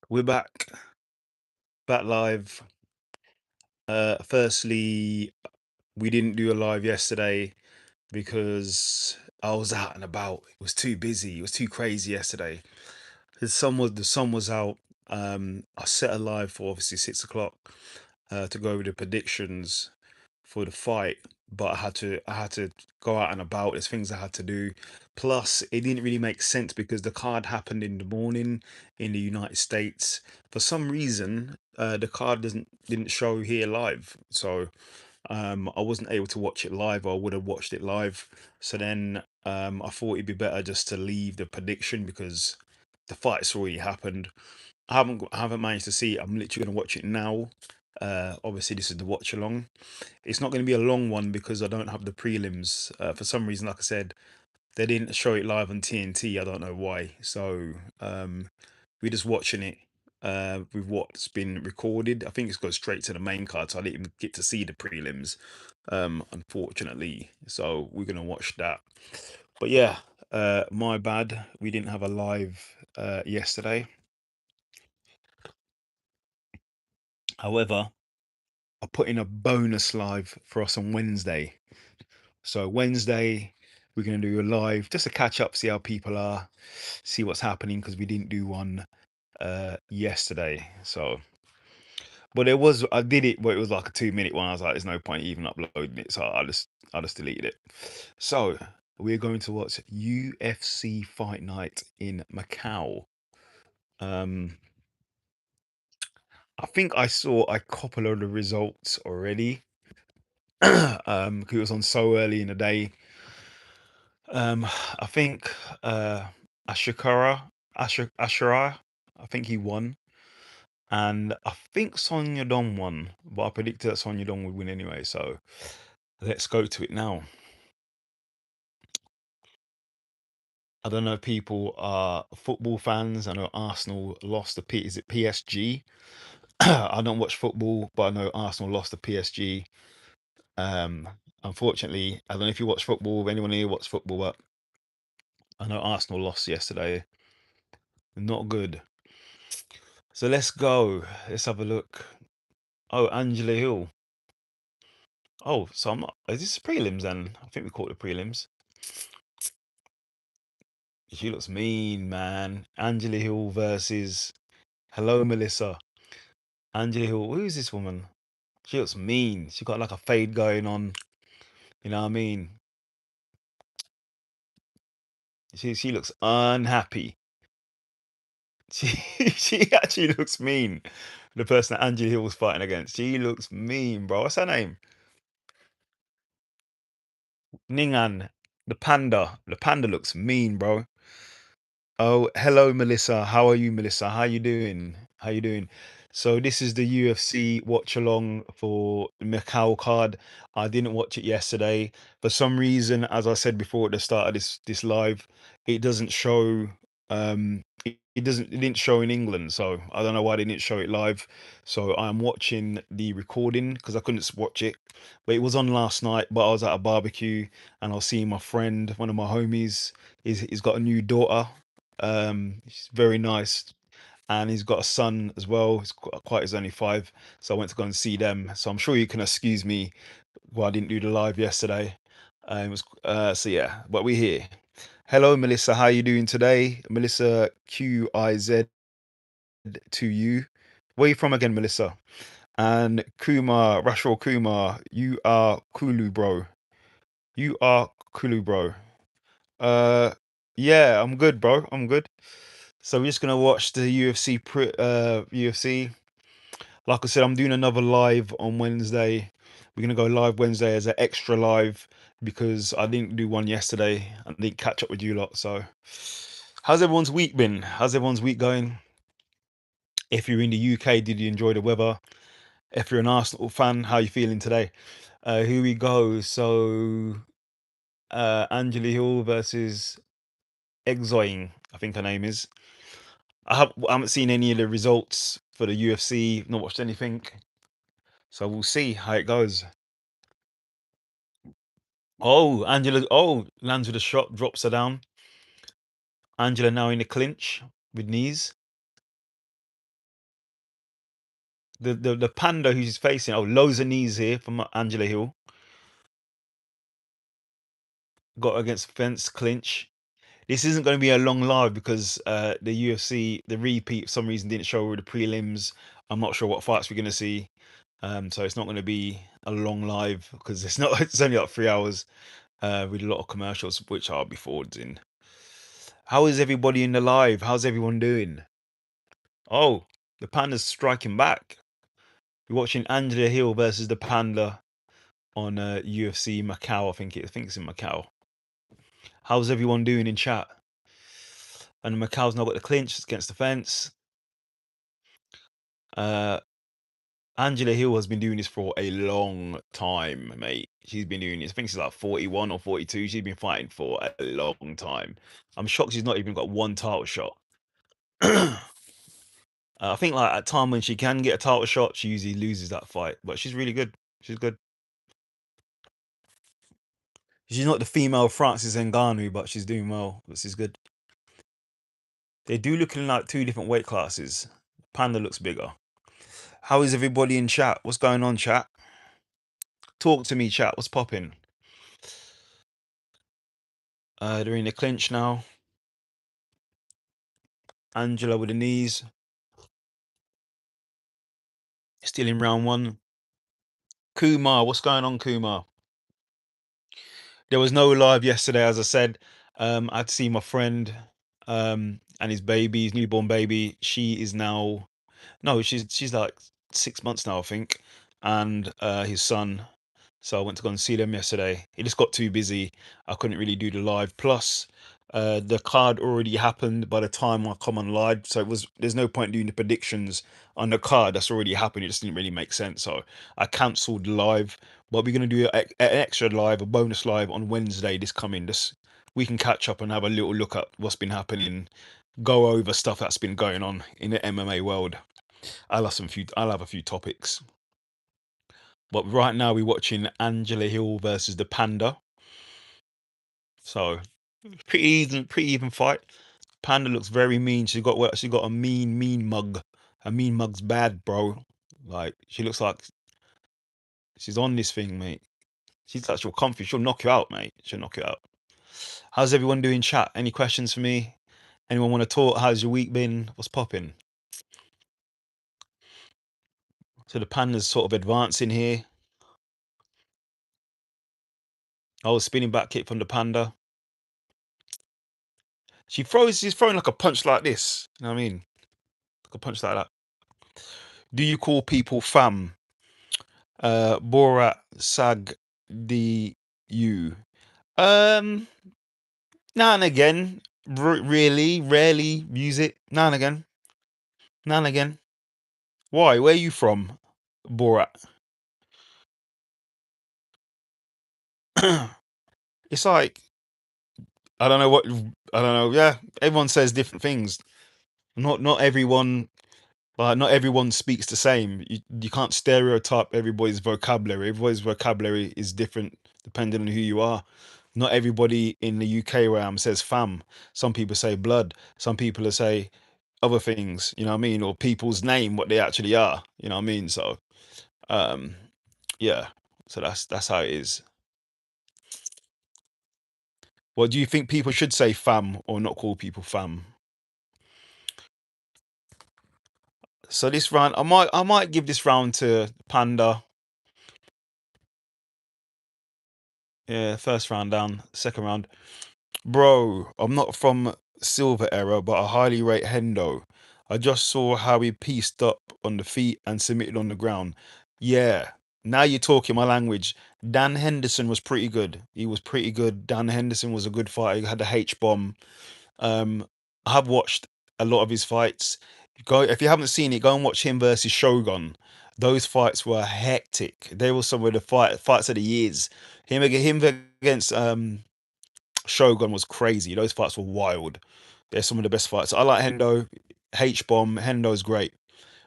We're back live. Firstly, we didn't do a live yesterday because I was out and about. It was too busy. It was too crazy yesterday. The sun was out. I set a live for obviously 6 o'clock to go over the predictions for the fight, but I had to go out and about. There's things I had to do. Plus, it didn't really make sense because the card happened in the morning in the United States. For some reason, the card didn't show here live, so I wasn't able to watch it live. I would have watched it live. So then I thought it'd be better just to leave the prediction because the fight's already happened. I haven't managed to see it. I'm literally going to watch it now. Obviously, this is the watch along. It's not going to be a long one because I don't have the prelims. For some reason, like I said, they didn't show it live on TNT. I don't know why. So we're just watching it with what's been recorded. I think it's goes straight to the main card, so I didn't even get to see the prelims, unfortunately. So we're gonna watch that. But yeah, my bad. We didn't have a live yesterday. However, I put in a bonus live for us on Wednesday. So Wednesday, we're gonna do a live just to catch up, see how people are, see what's happening because we didn't do one yesterday. So, but I did it, but it was like a 2 minute one. I was like, there's no point even uploading it, so I just deleted it. So we're going to watch UFC Fight Night in Macau. Um, I think I saw a couple of the results already. 'Cause it was on so early in the day. I think Ashura, I think he won. And I think Son Yadong won, but I predicted that Son Yadong would win anyway. So let's go to it now. I don't know if people are football fans. I know Arsenal lost to Is it PSG? I don't watch football, but I know Arsenal lost to PSG. Um, Unfortunately, I don't know if you watch football. If anyone here watch football, but I know Arsenal lost yesterday. Not good. So let's go. Let's have a look. Oh, Angela Hill. Oh, so I'm not. Is this prelims then? I think we call it the prelims. She looks mean, man. Angela Hill versus. Hello, Melissa. Angela Hill. Who is this woman? She looks mean. She got like a fade going on. You know what I mean? She looks unhappy. She she actually looks mean. The person that Angela Hill was fighting against. She looks mean, bro. What's her name? Ningan. The panda. The panda looks mean, bro. Oh, hello, Melissa. How are you, Melissa? How you doing? How you doing? So this is the UFC watch along for Macau card. I didn't watch it yesterday. For some reason, as I said before at the start of this live, it doesn't show it didn't show in England. So I don't know why they didn't show it live. So I'm watching the recording because I couldn't watch it. But it was on last night, but I was at a barbecue and I was seeing my friend, one of my homies, he's got a new daughter. She's very nice, and he's got a son as well. He's quite he's only 5, so I went to go and see them. So I'm sure you can excuse me. Well, I didn't do the live yesterday. It was so yeah, but we're here. Hello, Melissa. How you doing today, Melissa QIZ to you? Where you from again, Melissa? And Kumar, Rashul Kumar, you are Kulu, bro. You are Kulu, bro. Uh, yeah, I'm good, bro. I'm good. So we're just gonna watch the UFC. Like I said, I'm doing another live on Wednesday. We're gonna go live Wednesday as an extra live because I didn't do one yesterday and didn't catch up with you lot. So, how's everyone's week been? How's everyone's week going? If you're in the UK, did you enjoy the weather? If you're an Arsenal fan, how you feeling today? Here we go. So, Angela Hill versus Exoing, I think her name is. I haven't seen any of the results for the UFC, not watched anything. So we'll see how it goes. Oh, Angela. Oh, lands with a shot, drops her down. Angela now in the clinch with knees. The panda who's facing. Oh, loads of knees here from Angela Hill. Got against fence clinch. This isn't going to be a long live because the UFC, the repeat, for some reason didn't show the prelims. I'm not sure what fights we're going to see. So it's not going to be a long live because it's not. It's only like 3 hours with a lot of commercials, which I'll be forwards in. How is everybody in the live? How's everyone doing? Oh, the panda's striking back. We're watching Angela Hill versus the panda on UFC Macau. I think it's in Macau. How's everyone doing in chat? And Macau's now got the clinch against the fence. Uh, Angela Hill has been doing this for a long time, mate. She's been doing this. I think she's like 41 or 42. She's been fighting for a long time. I'm shocked she's not even got one title shot. I think like at time when she can get a title shot, she usually loses that fight. But she's really good. She's good. She's not the female Francis Ngannou, but she's doing well. This is good. They do look in like two different weight classes. Panda looks bigger. How is everybody in chat? What's going on, chat? Talk to me, chat. What's popping? They're in the clinch now. Angela with the knees. Still in round one. Kumar, what's going on, Kumar? There was no live yesterday, as I said. I'd see my friend and his baby, his newborn baby. She is now no, she's like 6 months now, I think, and his son. So I went to go and see them yesterday. It just got too busy. I couldn't really do the live. Plus, the card already happened by the time I come on live, so there's no point doing the predictions on the card that's already happened. It just didn't really make sense. So I cancelled live. But we're gonna do an extra live, a bonus live on Wednesday. This coming, this we can catch up and have a little look at what's been happening, go over stuff that's been going on in the MMA world. I'll have a few topics. But right now we're watching Angela Hill versus the Panda. So pretty even fight. Panda looks very mean. She got a mean mug. Her mean mug's bad, bro. Like she looks like she's on this thing, mate. She's like she'll comfy. She'll knock you out, mate. She'll knock you out. How's everyone doing? Chat. Any questions for me? Anyone want to talk? How's your week been? What's popping? So the Panda's sort of advancing here. Oh, spinning back kick from the Panda. She's throwing like a punch like this. You know what I mean? Like a punch like that. Do you call people fam? Borat Sag you. Um Now and again. Really, rarely use it. Now and again. Now and again. Why? Where are you from? Borat. It's like I don't know what I don't know. Yeah, everyone says different things. Not everyone not everyone speaks the same. You can't stereotype everybody's vocabulary. Everybody's vocabulary is different depending on who you are. Not everybody in the UK where I am says fam. Some people say blood. Some people say other things, you know what I mean? Or people's name, what they actually are. You know what I mean? So um yeah. So that's how it is. Well, do you think people should say fam or not call people fam? So this round, I might give this round to Panda. Yeah, first round down, second round. Bro, I'm not from Silver Era, but I highly rate Hendo. I just saw how he pieced up on the feet and submitted on the ground. Yeah, now you're talking my language. Dan Henderson was pretty good. He was pretty good. Dan Henderson was a good fighter. He had the H bomb. I have watched a lot of his fights. Go if you haven't seen it, go and watch him versus Shogun. Those fights were hectic. They were some of the fights of the years. Him against Shogun was crazy. Those fights were wild. They're some of the best fights. I like Hendo. H bomb. Hendo's great.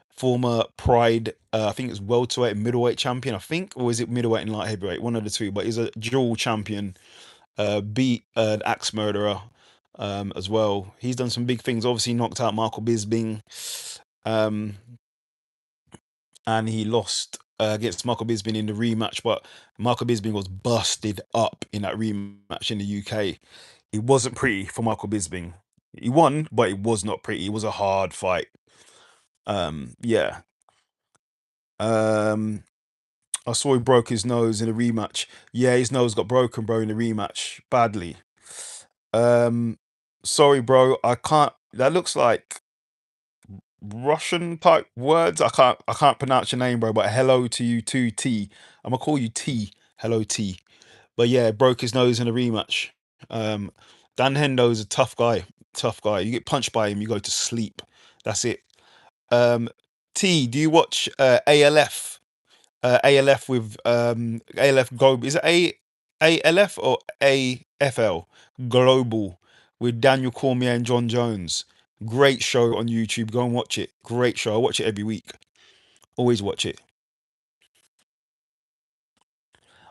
Former Pride, I think it's welterweight and middleweight champion. I think, or is it middleweight and light heavyweight? One of the two. But he's a dual champion. Beat an axe murderer as well. He's done some big things. Obviously knocked out Michael Bisping. Um, and he lost against Michael Bisping in the rematch. But Michael Bisping was busted up in that rematch in the UK. It wasn't pretty for Michael Bisping. He won, but it was not pretty. It was a hard fight. Yeah. Um, I saw he broke his nose in a rematch. Yeah, his nose got broken, bro, in the rematch badly. Um, sorry, bro. I can't. That looks like Russian type words. I can't pronounce your name, bro. But hello to you too, T. I'm gonna call you T. Hello, T. But yeah, broke his nose in a rematch. Um, Dan Hendo's a tough guy. Tough guy. You get punched by him, you go to sleep. That's it. Um, T. Do you watch ALF? ALF with ALF Global. Is it ALF or AFL Global with Daniel Cormier and John Jones? Great show on YouTube. Go and watch it. Great show. I watch it every week. Always watch it.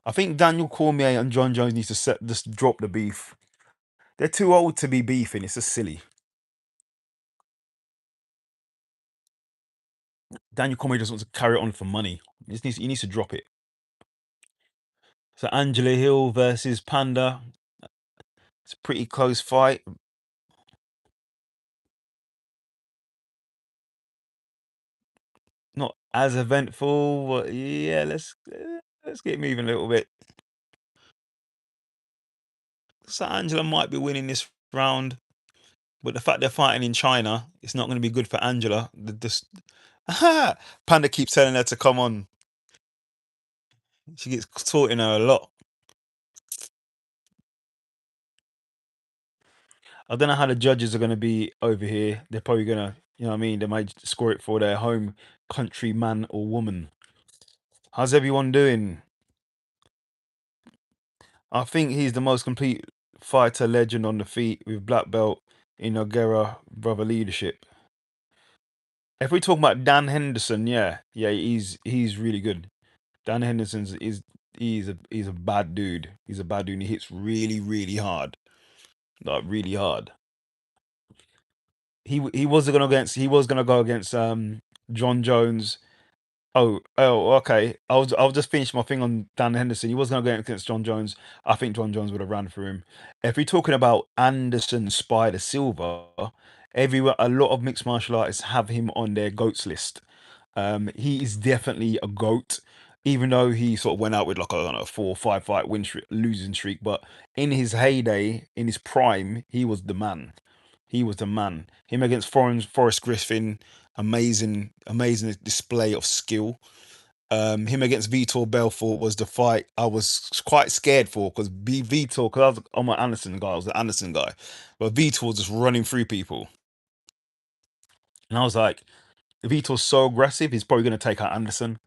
I think Daniel Cormier and John Jones needs to just drop the beef. They're too old to be beefing. It's just silly. Daniel Cormier just wants to carry it on for money. He needs to drop it. So Angela Hill versus Panda. It's a pretty close fight. Not as eventful, but yeah, let's get moving a little bit. So Angela might be winning this round, but the fact they're fighting in China, it's not going to be good for Angela. Panda keeps telling her to come on. She gets taught in her a lot. I don't know how the judges are going to be over here. They're probably going to, you know what I mean? They might score it for their home country man or woman. How's everyone doing? I think he's the most complete fighter legend on the feet with black belt in Noguera brother leadership. If we talk about Dan Henderson, yeah, he's really good. Dan Henderson's is he's a bad dude. He's a bad dude. And he hits really really hard, like really hard. He was gonna go against John Jones. Oh, okay. I'll just finish my thing on Dan Henderson. He was gonna go against John Jones. I think John Jones would have ran through him. If we're talking about Anderson Spider Silva, everywhere a lot of mixed martial artists have him on their goats list. He is definitely a goat, even though he sort of went out with like a, I don't know, 4 or 5 fight losing streak. But in his heyday, in his prime, he was the man. He was the man. Him against Forrest Griffin, amazing display of skill. Him against Vitor Belfort was the fight I was quite scared for because Vitor, because I'm an Anderson guy, I was the Anderson guy, but Vitor was just running through people, and I was like, Vitor's so aggressive, he's probably going to take out Anderson.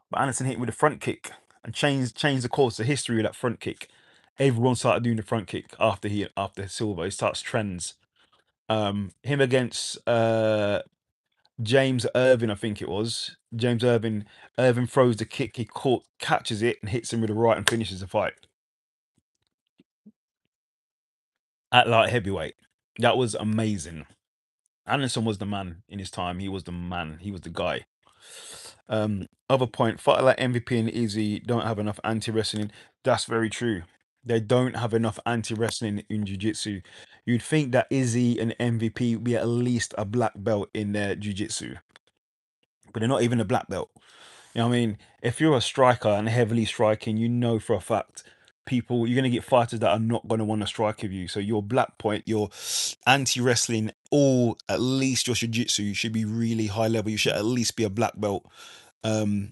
But Anderson hit him with a front kick and changed the course, the history of that front kick. Everyone started doing the front kick after Silva. He starts trends. Him against James Irvin, I think it was. James Irvin. Irvin throws the kick, catches it, and hits him with the right and finishes the fight at light heavyweight. That was amazing. Anderson was the man in his time. He was the man. He was the guy. Other point, fighter like MVP and Izzy don't have enough anti-wrestling. That's very true. They don't have enough anti-wrestling in jiu-jitsu. You'd think that Izzy and MVP would be at least a black belt in their jiu-jitsu, but they're not even a black belt. You know what I mean? If you're a striker and heavily striking, you know for a fact you're going to get fighters that are not going to want to strike with you. So your black point, your anti-wrestling, or at least your jiu-jitsu, you should be really high level. You should at least be a black belt um,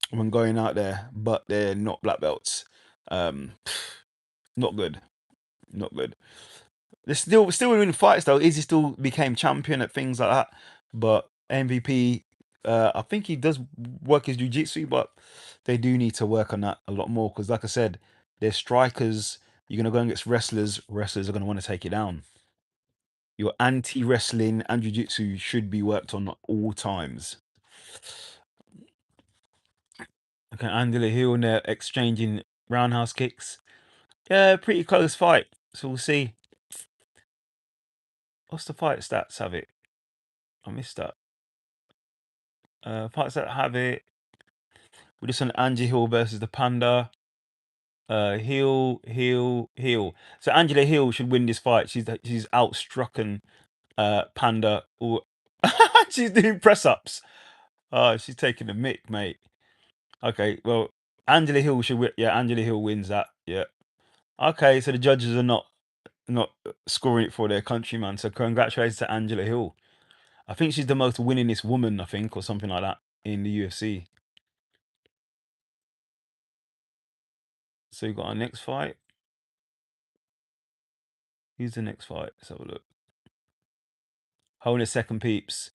when going out there, but they're not black belts. Um, not good. Not good. They're still winning fights though. Izzy still became champion at things like that. But MVP, I think he does work his jiu-jitsu, but they do need to work on that a lot more because, like I said, they're strikers. You're gonna go against wrestlers. Wrestlers are gonna want to take you down. Your anti-wrestling and jiu-jitsu should be worked on at all times. Okay, Angela Hill and they're exchanging roundhouse kicks. Yeah, pretty close fight. So we'll see. What's the fight stats have it? I missed that. Fight stats have it. We're just on Angie Hill versus the Panda. Hill. So Angela Hill should win this fight. She's outstrucken Panda. She's doing press ups. Oh, she's taking the mick, mate. Okay, well, Angela Hill should win. Yeah, Angela Hill wins that. Yeah. Okay, so the judges are not scoring it for their countryman. So congratulations to Angela Hill. I think she's the most winningest woman, I think, or something like that in the UFC. So you got our next fight. Who's the next fight? Let's have a look. Hold on a second, peeps.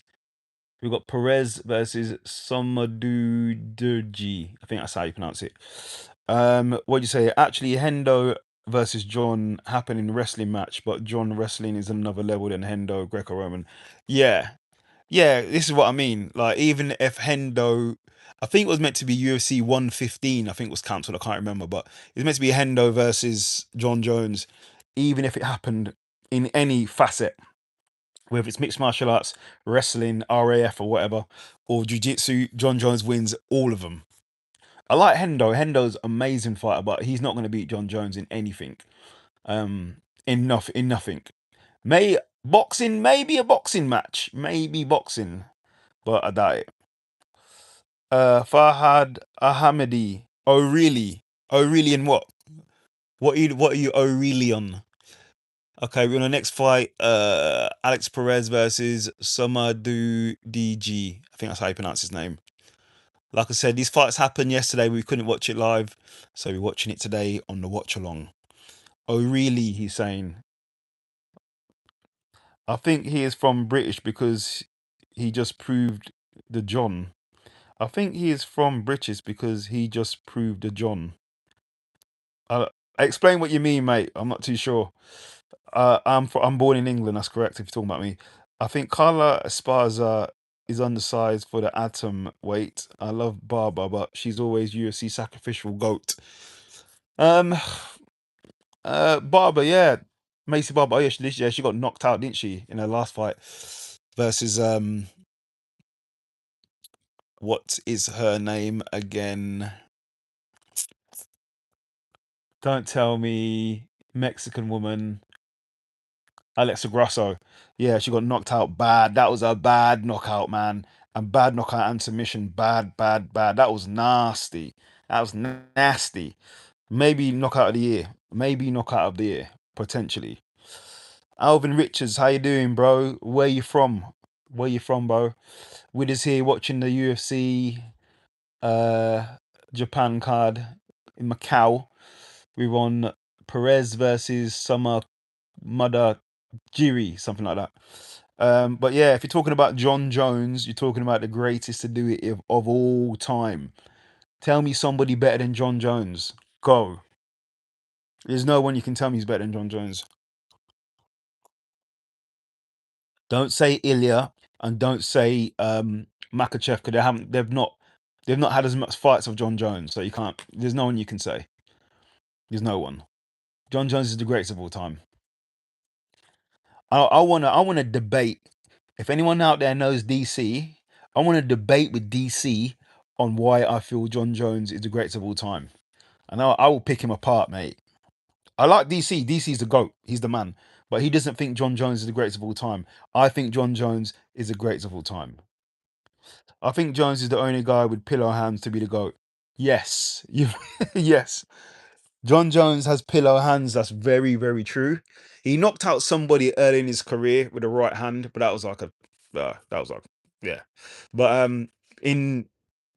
We've got Perez versus Somaduderji. I think that's how you pronounce it. What do you say? Actually, Hendo versus John happened in a wrestling match, but John wrestling is another level than Hendo Greco-Roman. Yeah, yeah. This is what I mean. Like, even if Hendo, I think it was meant to be UFC 115. I think it was cancelled. I can't remember, but it was meant to be Hendo versus John Jones. Even if it happened in any facet, whether it's mixed martial arts, wrestling, RAF, or whatever, or jiu-jitsu, John Jones wins all of them. I like Hendo. Hendo's amazing fighter, but he's not going to beat John Jones in anything. In nothing. Boxing, maybe a boxing match, maybe boxing, but I doubt it. Farhad Ahmadi. Oh really? Oh really? And what? What are you? Oh really on? Okay, we're on the next fight. Alex Perez versus Somadu DG. I think that's how you pronounce his name. Like I said, these fights happened yesterday. We couldn't watch it live, so we're watching it today on the watch along. Oh, really? He's saying. I think he is from British because he just proved the John. I think he is from British because he just proved the John. Uh, Explain what you mean, mate. I'm not too sure. I'm born in England. That's correct. If you're talking about me, I think Carla Esparza is undersized for the atom weight. I love Barber, but she's always UFC sacrificial goat. Um, Barber, yeah, Macy Barber. Oh yeah, she got knocked out, didn't she, in her last fight versus what is her name again? Don't tell me, Mexican woman. Alexa Grasso. Yeah, she got knocked out bad. That was a bad knockout, man. And bad knockout and submission. Bad, bad, bad. That was nasty. That was nasty. Maybe knockout of the year. Maybe knockout of the year. Potentially. Alvin Richards, how you doing, bro? Where you from? Where you from, bro? We're just here watching the UFC uh Japan card in Macau. We're on Perez versus Summer Mother Jiri, something like that. But yeah, if you're talking about John Jones, you're talking about the greatest to do it of all time. Tell me somebody better than John Jones. Go. There's no one you can tell me is better than John Jones. Don't say Ilya and don't say Makachev because they've not had as much fights of John Jones, so you can't. There's no one you can say. There's no one. John Jones is the greatest of all time. I wanna debate. If anyone out there knows DC, I want to debate with DC on why I feel John Jones is the greatest of all time. And I will pick him apart, mate. I like DC. DC's the GOAT. He's the man. But he doesn't think John Jones is the greatest of all time. I think John Jones is the greatest of all time. I think Jones is the only guy with pillow hands to be the GOAT. Yes. You yes. John Jones has pillow hands. That's very, very true. He knocked out somebody early in his career with a right hand, but that was like yeah. But in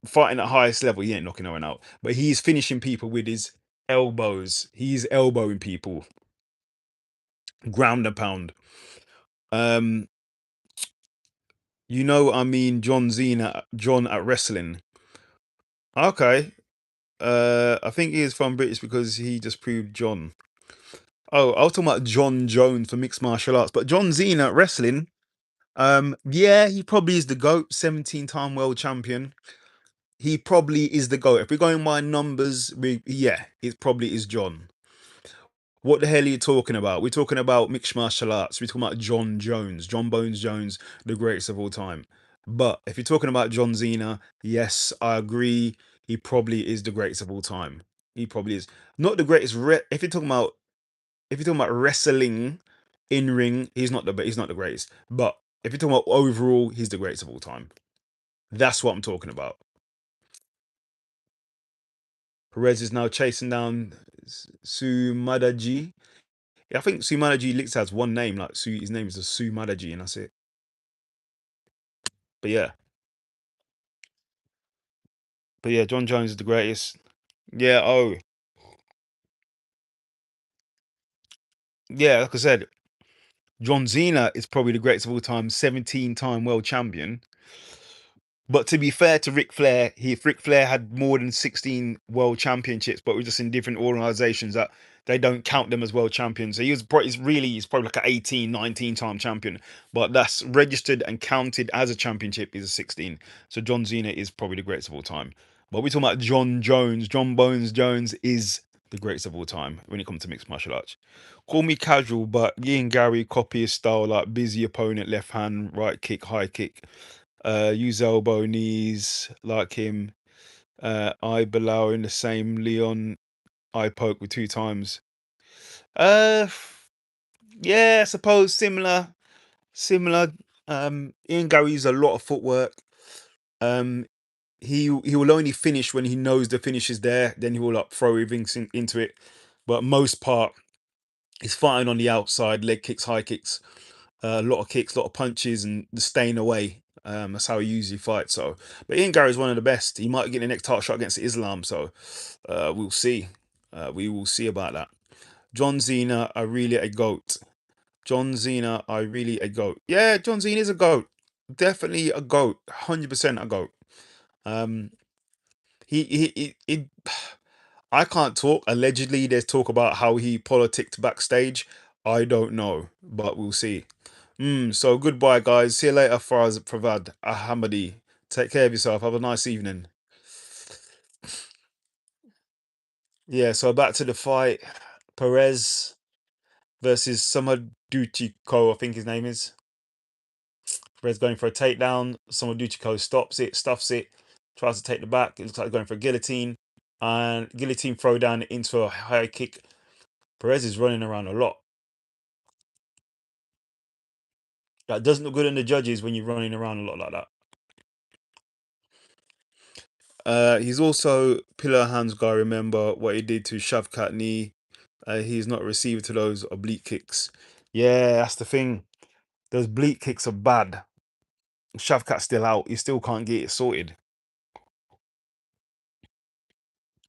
fighting at highest level, he ain't knocking no one out. But he's finishing people with his elbows. He's elbowing people, ground and pound. Um, I mean, John at wrestling. Okay. I think he is from British because he just proved John. Oh, I was talking about John Jones for mixed martial arts, but John Cena at wrestling. Yeah, he probably is the GOAT, 17-time world champion. He probably is the GOAT. If we're going by numbers, yeah, it probably is John. What the hell are you talking about? We're talking about mixed martial arts. We're talking about John Jones, John Bones Jones, the greatest of all time. But if you're talking about John Cena, yes, I agree. he probably is the greatest of all time. He probably is not the greatest. If you're talking about wrestling in ring, he's not the greatest. But if you're talking about overall, he's the greatest of all time. That's what I'm talking about. Perez is now chasing down Sumadaji. Yeah, I think Sumadaji looks has one name, like his name is Sumadaji, and that's it. But yeah, John Jones is the greatest. Yeah, yeah, like I said, John Cena is probably the greatest of all time, 17-time world champion. But to be fair to Ric Flair, Ric Flair had more than 16 world championships, but we're just in different organizations that they don't count them as world champions. So he's probably like an 18, 19-time champion. But that's registered and counted as a championship is a 16. So John Cena is probably the greatest of all time. But we're talking about John Jones. John Bones Jones is the greatest of all time when it comes to mixed martial arts. Call me casual, but Ian Gary copy his style like busy opponent, left hand, right kick, high kick. Use elbow knees like him. Eye below in the same Leon eye poke with 2 times. Uh, yeah, I suppose similar. Ian Gary uses a lot of footwork. Um, he will only finish when he knows the finish is there. Then he will like throw everything into it. But most part, he's fighting on the outside, leg kicks, high kicks. A lot of kicks, a lot of punches, and the staying away. That's how he usually fights. So, but Ian Gary is one of the best. He might get the next title shot against Islam. So, we'll see. We will see about that. John Cena, I really a goat. John Cena, I really a goat. Yeah, John Cena is a goat. Definitely a goat. 100% a goat. Um, he I can't talk. Allegedly, there's talk about how he politicked backstage. I don't know, but we'll see. So goodbye, guys. See you later, Faraz Pravad Ahmadi. Take care of yourself. Have a nice evening. Yeah, so back to the fight. Perez versus Samaduchiko, I think his name is. Perez going for a takedown. Samaduchiko stops it, stuffs it, tries to take the back. It looks like going for a guillotine. And guillotine throw down into a high kick. Perez is running around a lot. That doesn't look good on the judges when you're running around a lot like that. He's also pillar hands guy. Remember what he did to Shavkat knee. He's not received to those oblique kicks. Yeah, that's the thing. Those oblique kicks are bad. Shavkat's still out. He still can't get it sorted.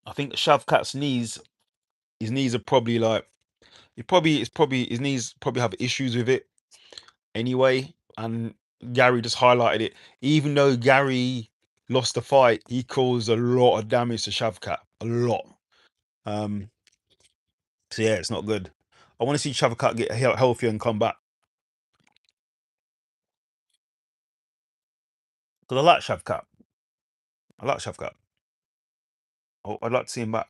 I think Shavkat's knees, his knees are probably like, his knees probably have issues with it anyway. And Gary just highlighted it. Even though Gary lost the fight, he caused a lot of damage to Shavkat. A lot. Um, so yeah, it's not good. I want to see Shavkat get healthier and come back. Because I like Shavkat. I like Shavkat. I'd like to see him back.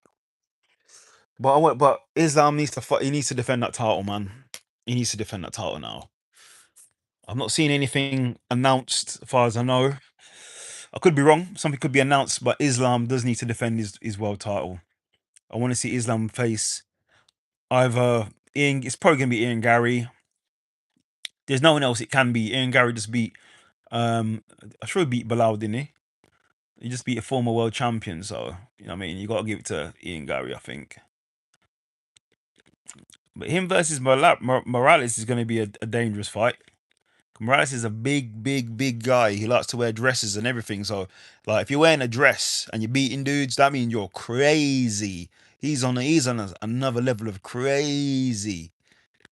But Islam needs to fight. He needs to defend that title, man. He needs to defend that title now. I've not seen anything announced, as far as I know. I could be wrong. Something could be announced, but Islam does need to defend his world title. I want to see Islam face either Ian. It's probably gonna be Ian Gary. There's no one else it can be. Ian Gary just beat. I'm sure he beat Bilal, didn't he? He just beat a former world champion. So you know what I mean. You got to give it to Ian Gary, I think. But him versus Morales is going to be a dangerous fight. Morales is a big guy. He likes to wear dresses and everything. So, like, if you're wearing a dress and you're beating dudes, that means you're crazy. He's on another level of crazy.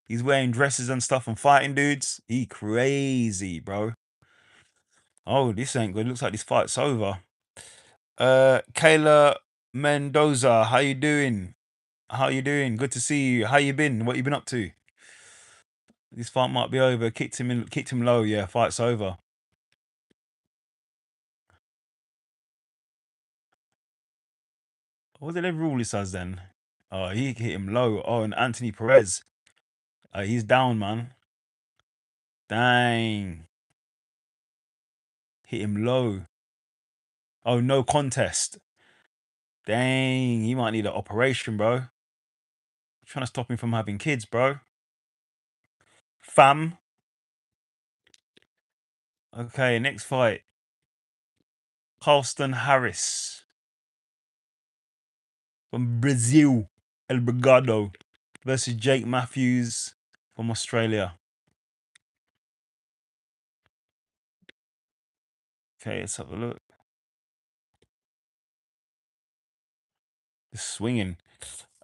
He's wearing dresses and stuff and fighting dudes. He crazy, bro. Oh, this ain't good. Looks like this fight's over. Kayla Mendoza, how you doing? How you doing? Good to see you. How you been? What you been up to? This fight might be over. Kicked him low. Yeah, fight's over. What did they rule this as then? Oh, he hit him low. Oh, and Anthony Perez. He's down, man. Dang. Hit him low. Oh, no contest. Dang, he might need an operation, bro. Trying to stop him from having kids, bro. Fam. Okay, next fight. Carlston Harris from Brazil. El Brigado versus Jake Matthews from Australia. Okay, let's have a look. The swinging.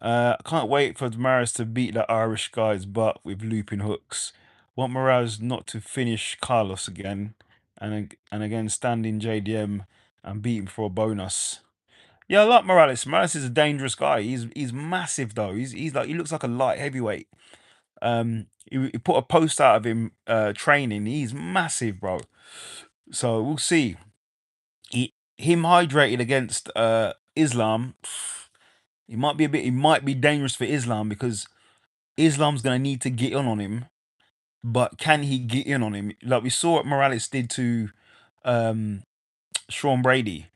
I can't wait for Morales to beat the Irish guy's butt with looping hooks. Want Morales not to finish Carlos again, and again stand in JDM and beat him for a bonus. Yeah, I like Morales. Morales is a dangerous guy. He's massive though. He's like he looks like a light heavyweight. He put a post out of him training. He's massive, bro. So we'll see. Him hydrated against Islam. He might be dangerous for Islam because Islam's gonna need to get in on him. But can he get in on him? Like we saw what Morales did to um Sean Brady.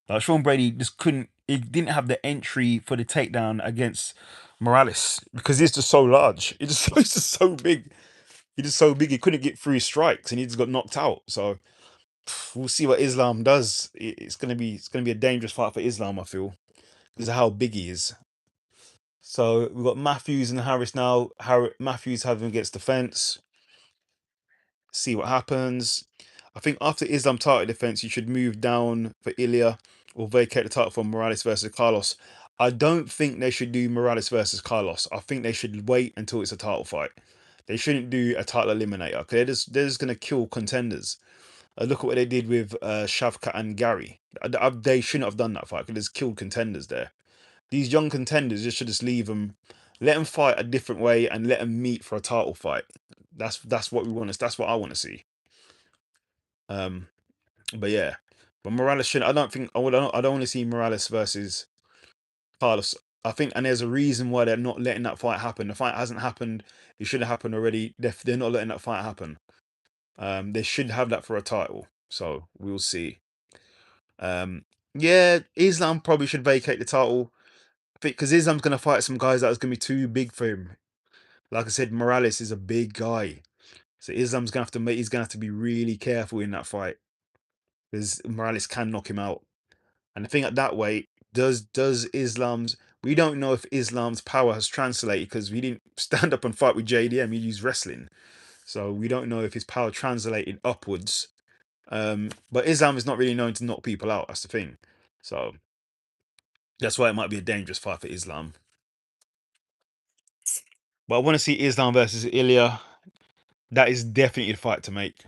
Like Sean Brady just couldn't he didn't have the entry for the takedown against Morales because he's just so large. He's just so big. He's just so big he couldn't get through his strikes and he just got knocked out. So we'll see what Islam does. It's gonna be a dangerous fight for Islam, I feel, because of how big he is. So we've got Matthews and Harris now. Matthews having against the fence. See what happens. I think after Islam title defense, you should move down for Ilya or vacate the title for Morales versus Carlos. I don't think they should do Morales versus Carlos. I think they should wait until it's a title fight. They shouldn't do a title eliminator because they're just gonna kill contenders. Look at what they did with Shavkat and Gary. They shouldn't have done that fight because it's killed contenders there. These young contenders just should just leave them, let them fight a different way, and let them meet for a title fight. That's what we want to. That's what I want to see. Um, but yeah, but Morales shouldn't. I don't think I don't want to see Morales versus Carlos. I think, and there's a reason why they're not letting that fight happen. The fight hasn't happened. It should have happened already. They're not letting that fight happen. They should have that for a title. So we'll see. Um, yeah, Islam probably should vacate the title because Islam's gonna fight some guys that is gonna be too big for him. Like I said, Morales is a big guy, so Islam's gonna have to make. He's gonna have to be really careful in that fight because Morales can knock him out. And I think at that weight, does Islam's we don't know if Islam's power has translated because we didn't stand up and fight with JDM. He used wrestling, so we don't know if his power translated upwards. But Islam is not really known to knock people out. That's the thing. So that's why it might be a dangerous fight for Islam. But I want to see Islam versus Ilya. That is definitely the fight to make.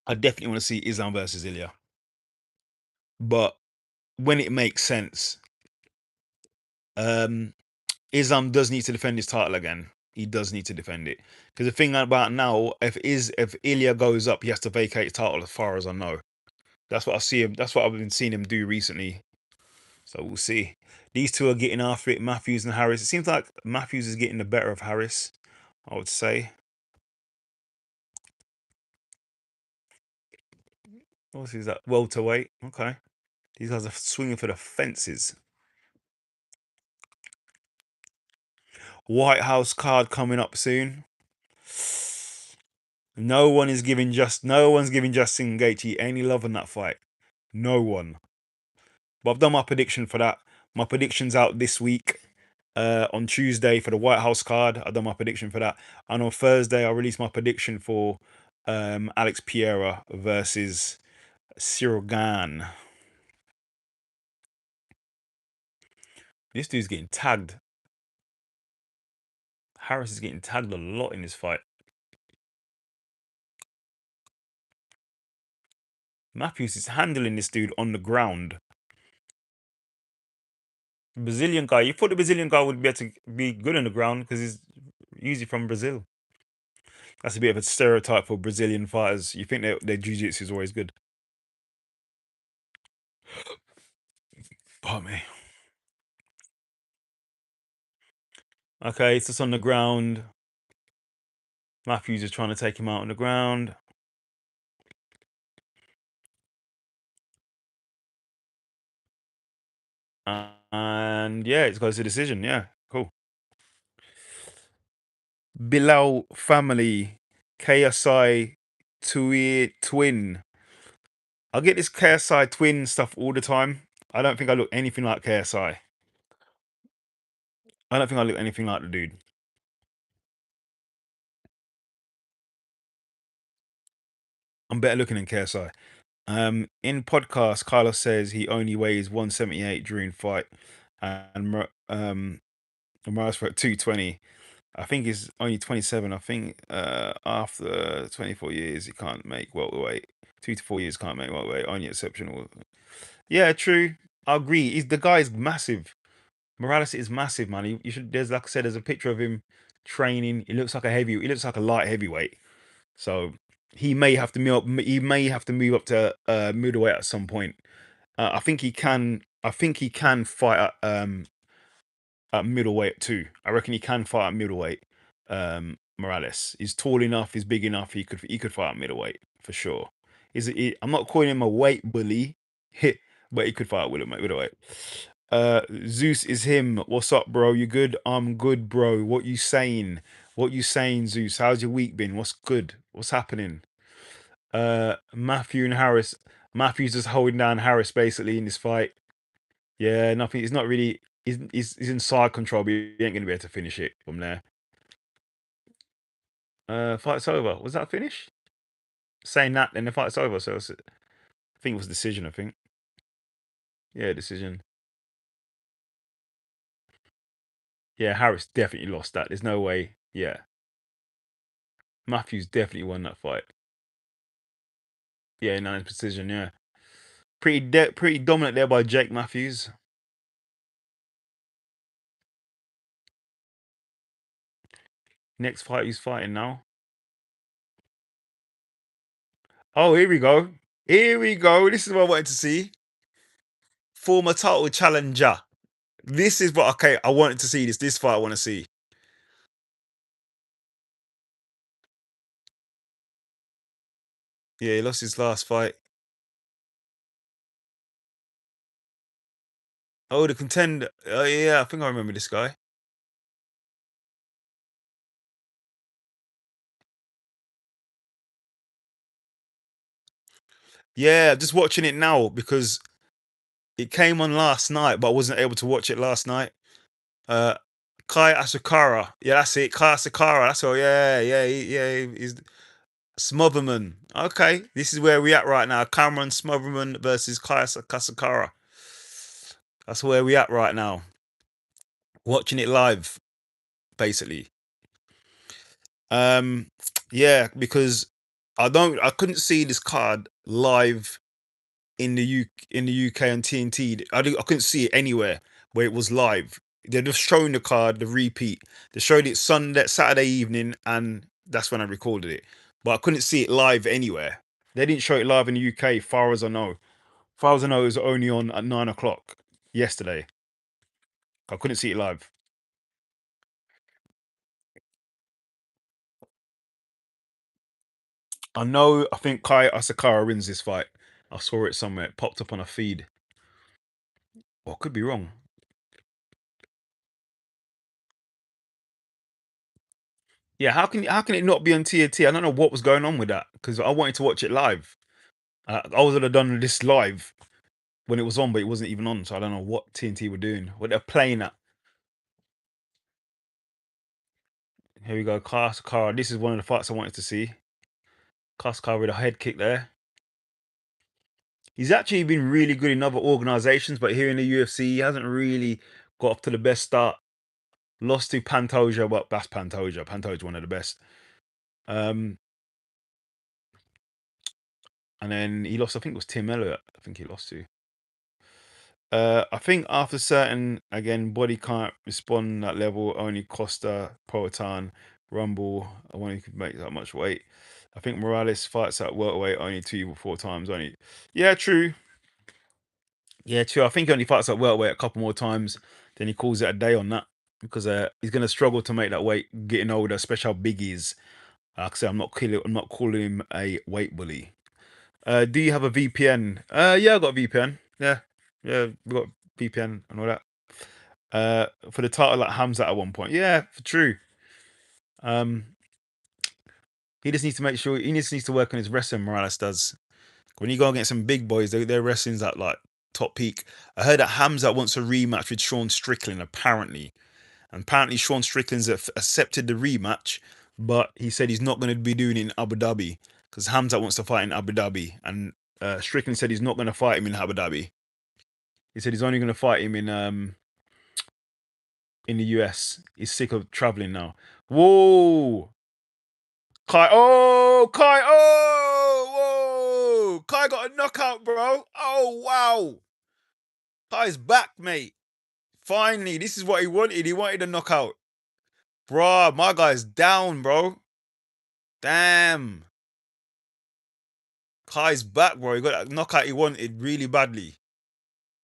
I definitely want to see Islam versus Ilya. But when it makes sense, um, Islam does need to defend his title again. He does need to defend it. Because the thing about now, if Ilya goes up, he has to vacate his title as far as I know. That's what I see him. That's what I've been seeing him do recently. So we'll see. These two are getting after it, Matthews and Harris. It seems like Matthews is getting the better of Harris, I would say. What is that? Welterweight. Okay. These guys are swinging for the fences. White House card coming up soon. No one's giving Justin Gaethje any love in that fight. No one. But I've done my prediction for that. My prediction's out this week. On Tuesday for the White House card. I've done my prediction for that. And on Thursday I released my prediction for Alex Pereira versus Cyril Gane. This dude's getting tagged. Harris is getting tagged a lot in this fight. Matthews is handling this dude on the ground. Brazilian guy. You thought the Brazilian guy would be able to be good on the ground because he's usually from Brazil. That's a bit of a stereotype for Brazilian fighters. You think their jiu-jitsu is always good. Pardon me. Okay, it's just on the ground. Matthews is trying to take him out on the ground. And yeah, it goes to decision. Yeah, cool. Bilal family, KSI twin. I get this KSI twin stuff all the time. I don't think I look anything like KSI. I don't think I look anything like the dude. I'm better looking than KSI. In podcast, Carlos says he only weighs 178 during fight, and Morales for 220. I think he's only 27. I think after 24 years, he can't make welterweight. 2 to 4 years can't make welterweight. Only exceptional. Yeah, true. I agree. The guy's massive. Morales is massive, man. You should. There's like I said, there's a picture of him training. He looks like a heavy. He looks like a light heavyweight. So he may have to move up. He may have to move up to middleweight at some point. I think he can. I think he can fight at middleweight too. I reckon he can fight at middleweight. Morales. He's tall enough. He's big enough. He could fight at middleweight for sure. I'm not calling him a weight bully, but he could fight at middleweight. Zeus is him. What's up, bro? You good? I'm good, bro. What you saying? What you saying, Zeus? How's your week been? What's good? What's happening? Matthew and Harris. Matthew's just holding down Harris basically in this fight. Yeah, nothing. It's not really. He's in side control, but he ain't gonna be able to finish it from there. Fight's over. Was that a finish? Saying that, then the fight's over. So I think it was decision. I think. Yeah, decision. Yeah, Harris definitely lost that. There's no way. Yeah, Matthews definitely won that fight. Yeah, nice precision. Yeah, pretty dominant there by Jake Matthews. Next fight, he's fighting now. Oh, here we go. Here we go. This is what I wanted to see. Former title challenger. This is what okay. I wanted to see this. This fight I want to see. Yeah, he lost his last fight. Oh, the contender. Oh yeah, I think I remember this guy. Yeah, just watching it now because it came on last night, but I wasn't able to watch it last night. Uh, Kai Asakara. Yeah, that's it. Kai Asakara. That's all. Yeah, yeah, he's Smotherman. Okay, this is where we at right now. Cameron Smotherman versus Kai Asakara. That's where we at right now. Watching it live, basically. Um, yeah, because I couldn't see this card live in the UK on TNT. I couldn't see it anywhere where it was live. They're just showing the card, the repeat. They showed it Sunday, Saturday evening, and that's when I recorded it. But I couldn't see it live anywhere. They didn't show it live in the UK, far as I know. Far as I know, it was only on at 9 o'clock yesterday. I couldn't see it live. I know. I think Kai Asakara wins this fight. I saw it somewhere. It popped up on a feed. Well, I could be wrong. Yeah, how can it not be on TNT? I don't know what was going on with that because I wanted to watch it live. I was gonna done this live when it was on, but it wasn't even on, so I don't know what TNT were doing. What they're playing at. Here we go, Car. This is one of the fights I wanted to see. Car with a head kick there. He's actually been really good in other organizations, but here in the UFC, he hasn't really got off to the best start. Lost to Pantoja, but that's Pantoja. Pantoja one of the best. Um, and then he lost. I think it was Tim Elliott. I think he lost to. I think after certain again body can't respond that level. Only Costa, Poatan, Rumble. I wonder if he could make that much weight. I think Morales fights at welterweight only 2 or 4 times. Only, yeah, true. Yeah, true. I think he only fights at welterweight a couple more times. Then he calls it a day on that because he's gonna struggle to make that weight getting older, especially how big he is. Like I said, I'm not calling him a weight bully. Do you have a VPN? Yeah, I got a VPN. Yeah, yeah, we got VPN and all that. For the title like Hamza at one point. Yeah, for true. Um, he just needs to make sure he just needs to work on his wrestling. Morales does. When you go against some big boys, their wrestling's at like top peak. I heard that Hamza wants a rematch with Sean Strickland. Apparently, and apparently Sean Strickland's accepted the rematch, but he said he's not going to be doing it in Abu Dhabi because Hamza wants to fight in Abu Dhabi, and Strickland said he's not going to fight him in Abu Dhabi. He said he's only going to fight him in the US. He's sick of traveling now. Whoa, Kai! Oh, Kai! Oh, whoa! Kai got a knockout, bro. Oh, wow! Kai's back, mate. Finally, this is what he wanted. He wanted a knockout, bro. My guy's down, bro. Damn. Kai's back, bro. He got that knockout he wanted really badly.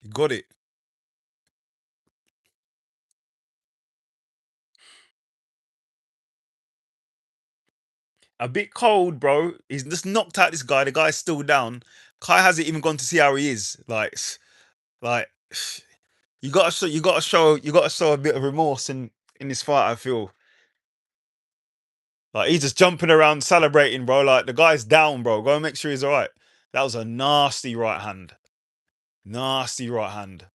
He got it. A bit cold, bro. He's just knocked out this guy. The guy's still down. Kai hasn't even gone to see how he is. Like you gotta show a bit of remorse in this fight. I feel like he's just jumping around celebrating, bro. Like the guy's down, bro. Go and make sure he's all right. That was a nasty right hand. Nasty right hand.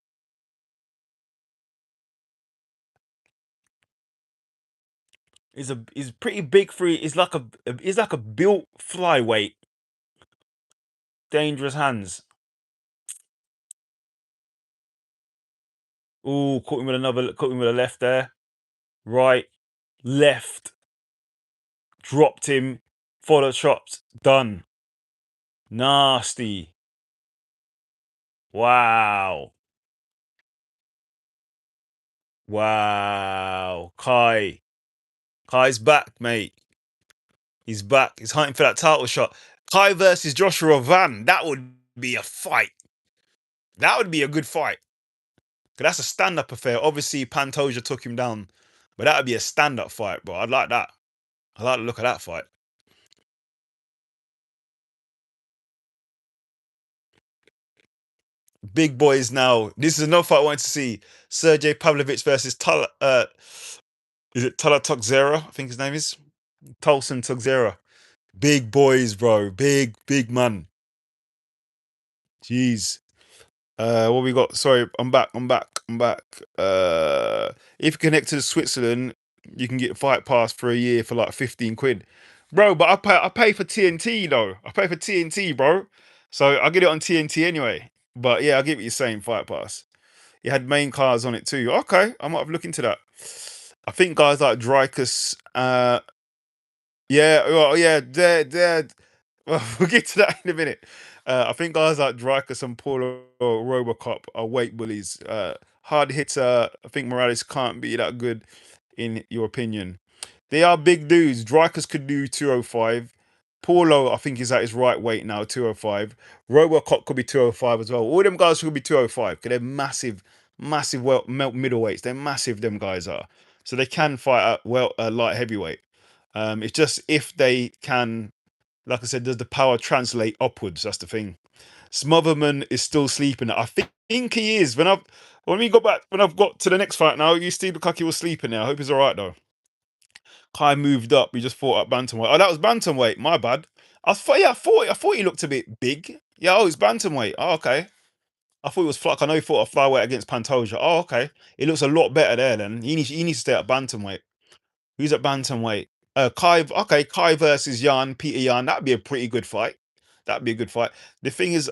He's pretty big for he's like a built flyweight. Dangerous hands. Ooh, caught him with a left there. Right, left, dropped him. Follow shots, done. Nasty. Wow. Wow. Kai's back, mate. He's back. He's hunting for that title shot. Kai versus Joshua Van. That would be a fight. That would be a good fight. 'Cause that's a stand-up affair. Obviously, Pantoja took him down. But that would be a stand-up fight, bro. I'd like that. I like the look of that fight. Big boys now. This is another fight I wanted to see. Sergey Pavlovich versus is it Tala Tuxera? I think his name is. Tolson Tuxera. Big boys, bro. Big man. Jeez. What we got? Sorry, I'm back. If you connect to Switzerland, you can get Fight Pass for a year for like 15 quid. Bro, but I pay for TNT though. I pay for TNT, bro. So I get it on TNT anyway. But yeah, I'll give it the same Fight Pass. It had main cars on it too. Okay, I might have looked into that. I think guys like Drykus, yeah, well, yeah, they're well, we'll get to that in a minute. I think guys like Drykus and Paulo Robocop are weight bullies. Hard hitter. I think Morales can't be that good, in your opinion. They are big dudes. Drykus could do 205. Paulo, I think, is at his right weight now, 205. Robocop could be 205 as well. All them guys could be 205 because they're massive, massive middleweights. They're massive, them guys are. So they can fight at light heavyweight. It's just if they can, like I said, does the power translate upwards? That's the thing. Smotherman is still sleeping. I think he is. When I've got to the next fight now, you still look like he was sleeping there. I hope he's all right though. Kai moved up. He just fought at bantamweight. Oh, that was bantamweight. My bad. I thought he looked a bit big. Yeah, oh, it's bantamweight. Oh, okay. I thought it was like I know he fought a flyweight against Pantoja. Oh, okay. It looks a lot better there. Then he needs to stay at bantamweight. Who's at bantamweight? Kai. Okay, Kai versus Peter Yan. That'd be a pretty good fight. That'd be a good fight. The thing is,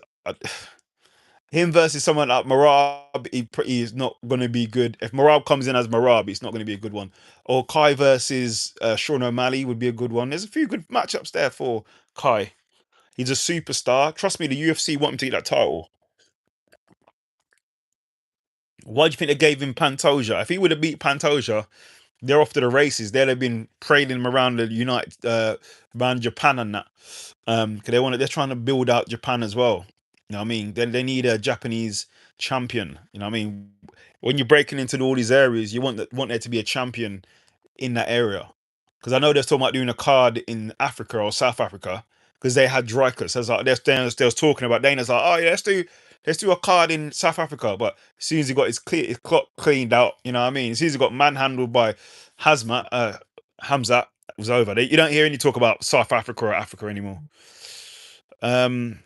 him versus someone like Marab, he is not going to be good. If Marab comes in as Marab, it's not going to be a good one. Or Kai versus Sean O'Malley would be a good one. There's a few good matchups there for Kai. He's a superstar. Trust me, the UFC want him to get that title. Why do you think they gave him Pantoja? If he would have beat Pantoja, they're off to the races. They'd have been parading him around the around Japan and that. Because they're trying to build out Japan as well. You know what I mean? They need a Japanese champion. You know what I mean? When you're breaking into all these areas, you want there to be a champion in that area. Because I know they're talking about doing a card in Africa or South Africa because they had Dreykus. I was like, they was talking about Dana's like, oh yeah, let's do. Let's do a card in South Africa. But as soon as he got his clock cleaned out, you know what I mean? As soon as he got manhandled by Hamzat, it was over. You don't hear any talk about South Africa or Africa anymore. Um,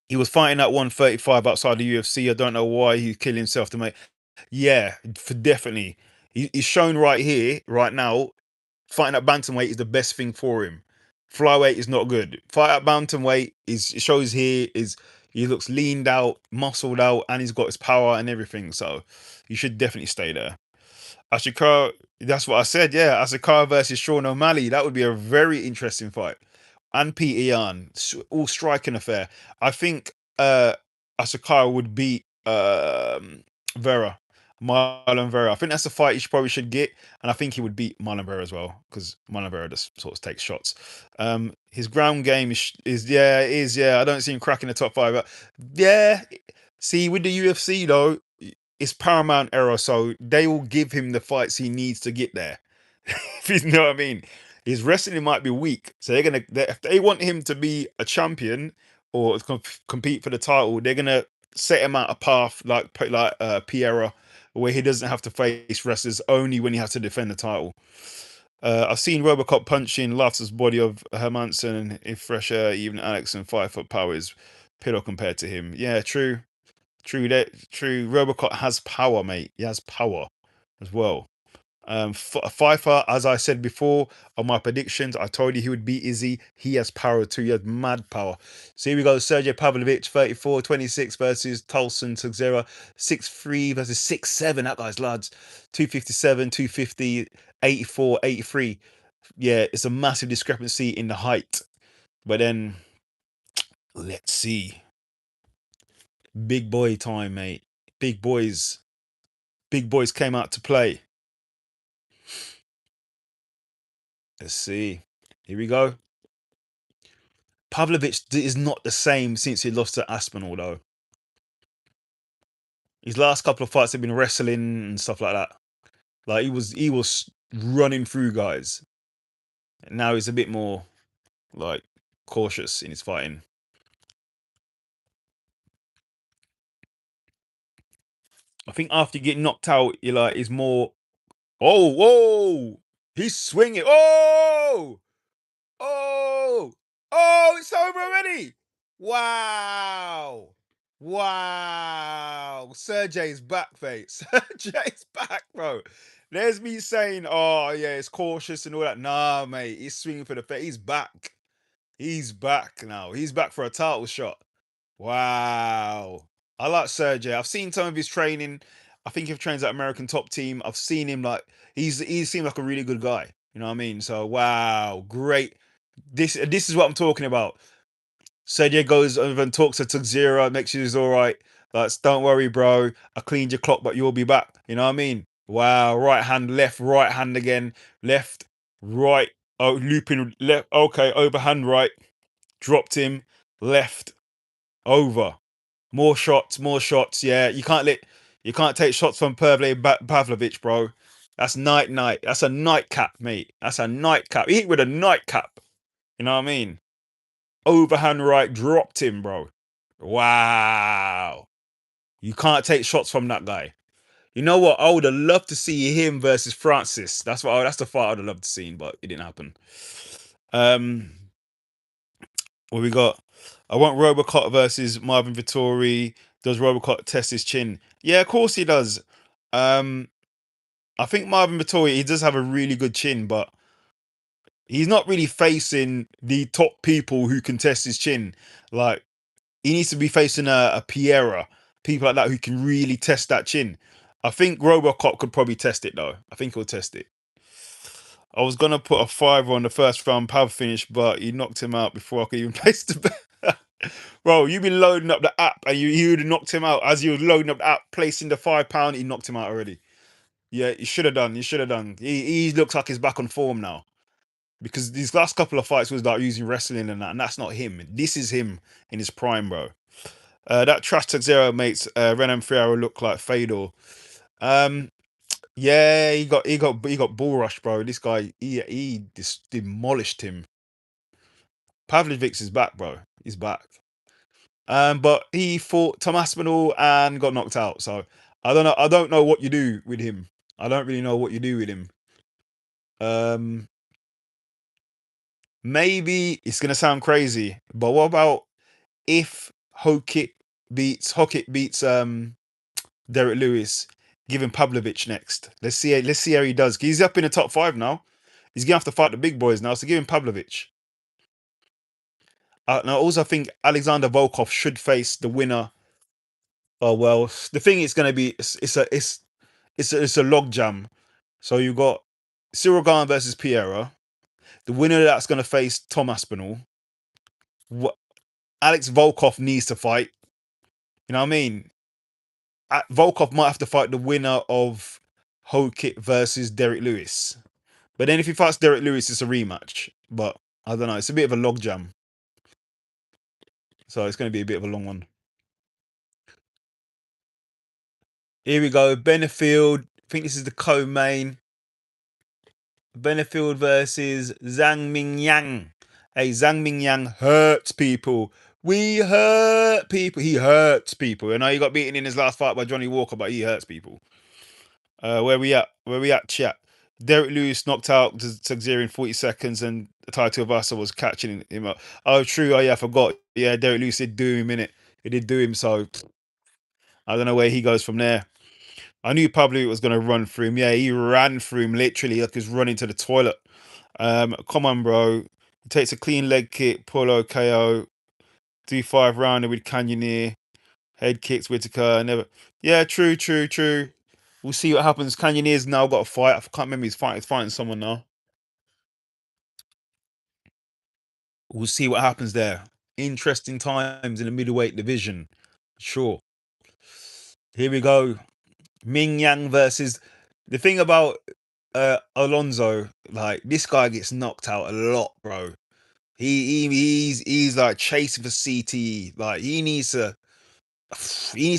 he was fighting at 135 outside the UFC. I don't know why he killed himself to make. Yeah, for definitely. He's shown right here, right now, fighting at bantamweight is the best thing for him. Flyweight is not good. Fight at bantamweight is it shows here is he looks leaned out, muscled out, and he's got his power and everything. So you should definitely stay there. Ashikawa, that's what I said. Yeah, Ashikawa versus Sean O'Malley. That would be a very interesting fight. And Peter Yan, all striking affair. I think Ashikawa would beat Vera, Marlon Vera. I think that's a fight he probably should get, and I think he would beat Marlon Vera as well because Marlon Vera just sort of takes shots. His ground game is yeah, it is yeah. I don't see him cracking the top five, but yeah. See, with the UFC though, it's paramount error, so they will give him the fights he needs to get there. If you know what I mean. His wrestling might be weak, so if they want him to be a champion or compete for the title, they're gonna set him out a path like Piera, where he doesn't have to face wrestlers only when he has to defend the title. I've seen Robocop punching Laughter's body of Hermanson and if fresher, even Alex and 5 foot power is pillow compared to him. Yeah, true. True. Robocop has power, mate. He has power as well. Pfeiffer, as I said before on my predictions, I told you he would beat Izzy. He has power too. He has mad power. So here we go. Sergey Pavlovich, 34-26 versus Tolson Teixeira, 6'3" versus 6'7". That guy's lads. 257, 250, 84, 83. Yeah, it's a massive discrepancy in the height. But then, let's see. Big boy time, mate. Big boys. Big boys came out to play. Let's see. Here we go. Pavlovich is not the same since he lost to Aspinall, though. His last couple of fights have been wrestling and stuff like that. Like he was running through guys. Now he's a bit more like cautious in his fighting. I think after you get knocked out, you're like, he's more. Oh, whoa! He's swinging. Oh, oh, oh! It's over already. Wow. Wow. Sergey's back, mate. Sergey's back, bro. There's me saying, oh, yeah, it's cautious and all that. Nah, mate. He's swinging for the face. He's back. He's back now. He's back for a title shot. Wow. I like Sergey. I've seen some of his training. I think he trains at American Top Team. I've seen him like he seemed like a really good guy. You know what I mean? So wow, great. This is what I'm talking about. Sergey goes over and talks to Teixeira, makes sure he's all right. Like, don't worry, bro. I cleaned your clock, but you'll be back. You know what I mean? Wow. Right hand, left, right hand again. Left, right. Oh, looping left. Okay, overhand right. Dropped him. Left, over. More shots, more shots. Yeah, you can't take shots from Pavlovich, bro. That's night. That's a nightcap, mate. That's a nightcap. He hit with a nightcap. You know what I mean? Overhand right, dropped him, bro. Wow. You can't take shots from that guy. You know what? I would have loved to see him versus Francis. That's the fight I'd have loved to see, but it didn't happen. Um, what we got? I want Robocop versus Marvin Vittori. Does Robocop test his chin? Yeah, of course he does. Um, I think Marvin Vittori, he does have a really good chin, but he's not really facing the top people who can test his chin. Like, he needs to be facing a Piera, people like that who can really test that chin. I think Robocop could probably test it though. I think he'll test it. I was gonna put a 5 on the first round Pav finish, but he knocked him out before I could even place the bet. Bro, you've been loading up the app and you would have knocked him out as you were loading up the app, placing the £5. He knocked him out already. Yeah, you should have done. You should have done. He looks like he's back on form now because these last couple of fights was like using wrestling and that's not him. This is him in his prime, bro. That trash Teixeira makes Renan Ferreira look like Fedor. Yeah, he got bull rushed, bro. This guy, he just demolished him. Pavlovich is back, bro. He's back. But he fought Tom Aspinall and got knocked out. So I don't know. I don't know what you do with him. I don't really know what you do with him. Um, Maybe it's gonna sound crazy, but what about if Hockett beats Derek Lewis, giving Pavlovich next. Let's see how he does. He's up in the top five now. He's gonna have to fight the big boys now. So give him Pavlovich. And I also think Alexander Volkov should face the winner. Oh well, the thing is going to be it's a log jam. So you got Cyril Garn versus Piera. The winner that's going to face Tom Aspinall. What Alex Volkov needs to fight. You know what I mean? Volkov might have to fight the winner of Hokit versus Derek Lewis. But then if he fights Derek Lewis, it's a rematch. But I don't know. It's a bit of a log jam. So it's going to be a bit of a long one. Here we go. Benefield. I think this is the co-main. Benefield versus Zhang Mingyang. Hey, Zhang Mingyang hurts people. We hurt people. He hurts people. I know he got beaten in his last fight by Johnny Walker, but he hurts people. Where we at? Where we at, chat? Derek Lewis knocked out Tagzier in 40 seconds, and Taito Vasa was catching him up. Oh, true. Oh, yeah, I forgot. Yeah, Derek Lewis did do him, innit? It did do him, so I don't know where he goes from there. I knew Pablo was going to run through him. Yeah, he ran through him literally like he's running to the toilet. Come on, bro. He takes a clean leg kick, Polo KO, do 5 rounder with Canyoneer, head kicks Whitaker. Never. Yeah, true, true, true. We'll see what happens. Canyoneer's now got a fight. I can't remember his fight. He's fighting someone now. We'll see what happens there. Interesting times in the middleweight division. Sure. Here we go. Ming Yang versus the thing about Alonso, like this guy gets knocked out a lot, bro. He's like chasing for CTE. Like he needs to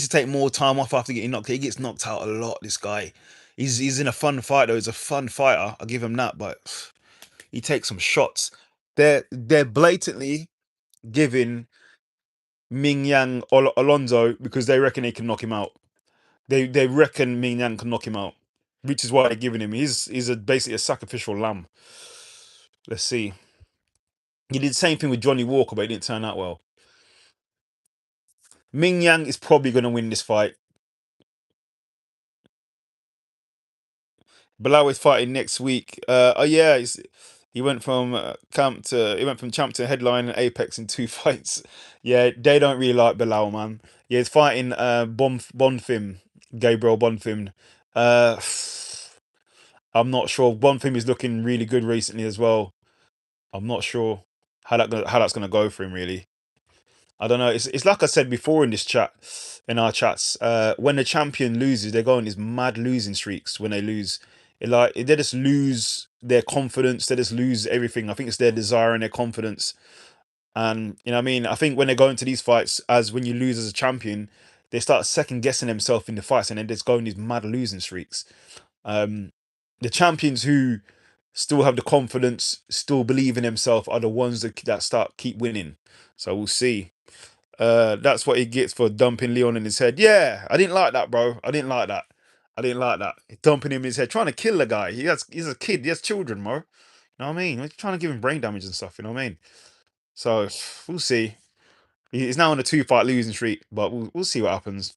take more time off after getting knocked. He gets knocked out a lot. This guy, he's in a fun fight though. He's a fun fighter. I'll give him that, but he takes some shots. They're blatantly giving Ming Yang Alonso because they reckon they can knock him out. They reckon Ming Yang can knock him out, which is why they're giving him. He's basically a sacrificial lamb. Let's see. He did the same thing with Johnny Walker, but it didn't turn out well. Ming Yang is probably going to win this fight. Bilal is fighting next week. Oh yeah, he went from champ to headline and Apex in 2 fights. Yeah, they don't really like Bilal, man. Yeah, he's fighting Bonfim, Gabriel Bonfim. Uh, I'm not sure. Bonfim is looking really good recently as well. I'm not sure how that's gonna go for him really. I don't know. It's like I said before in this chat, in our chats. When the champion loses, they go on these mad losing streaks. When they lose, they just lose their confidence. They just lose everything. I think it's their desire and their confidence. And you know what I mean. I think when they go into these fights, as when you lose as a champion, they start second guessing themselves in the fights, and then they just go on these mad losing streaks. Um, the champions who still have the confidence, still believe in themselves, are the ones that start keep winning. So we'll see. That's what he gets for dumping Leon in his head. Yeah, I didn't like that, bro. I didn't like that. I didn't like that. Dumping him in his head, trying to kill the guy. He's a kid. He has children, bro. You know what I mean? He's trying to give him brain damage and stuff. You know what I mean? So we'll see. He's now on a 2 fight losing streak, but we'll see what happens.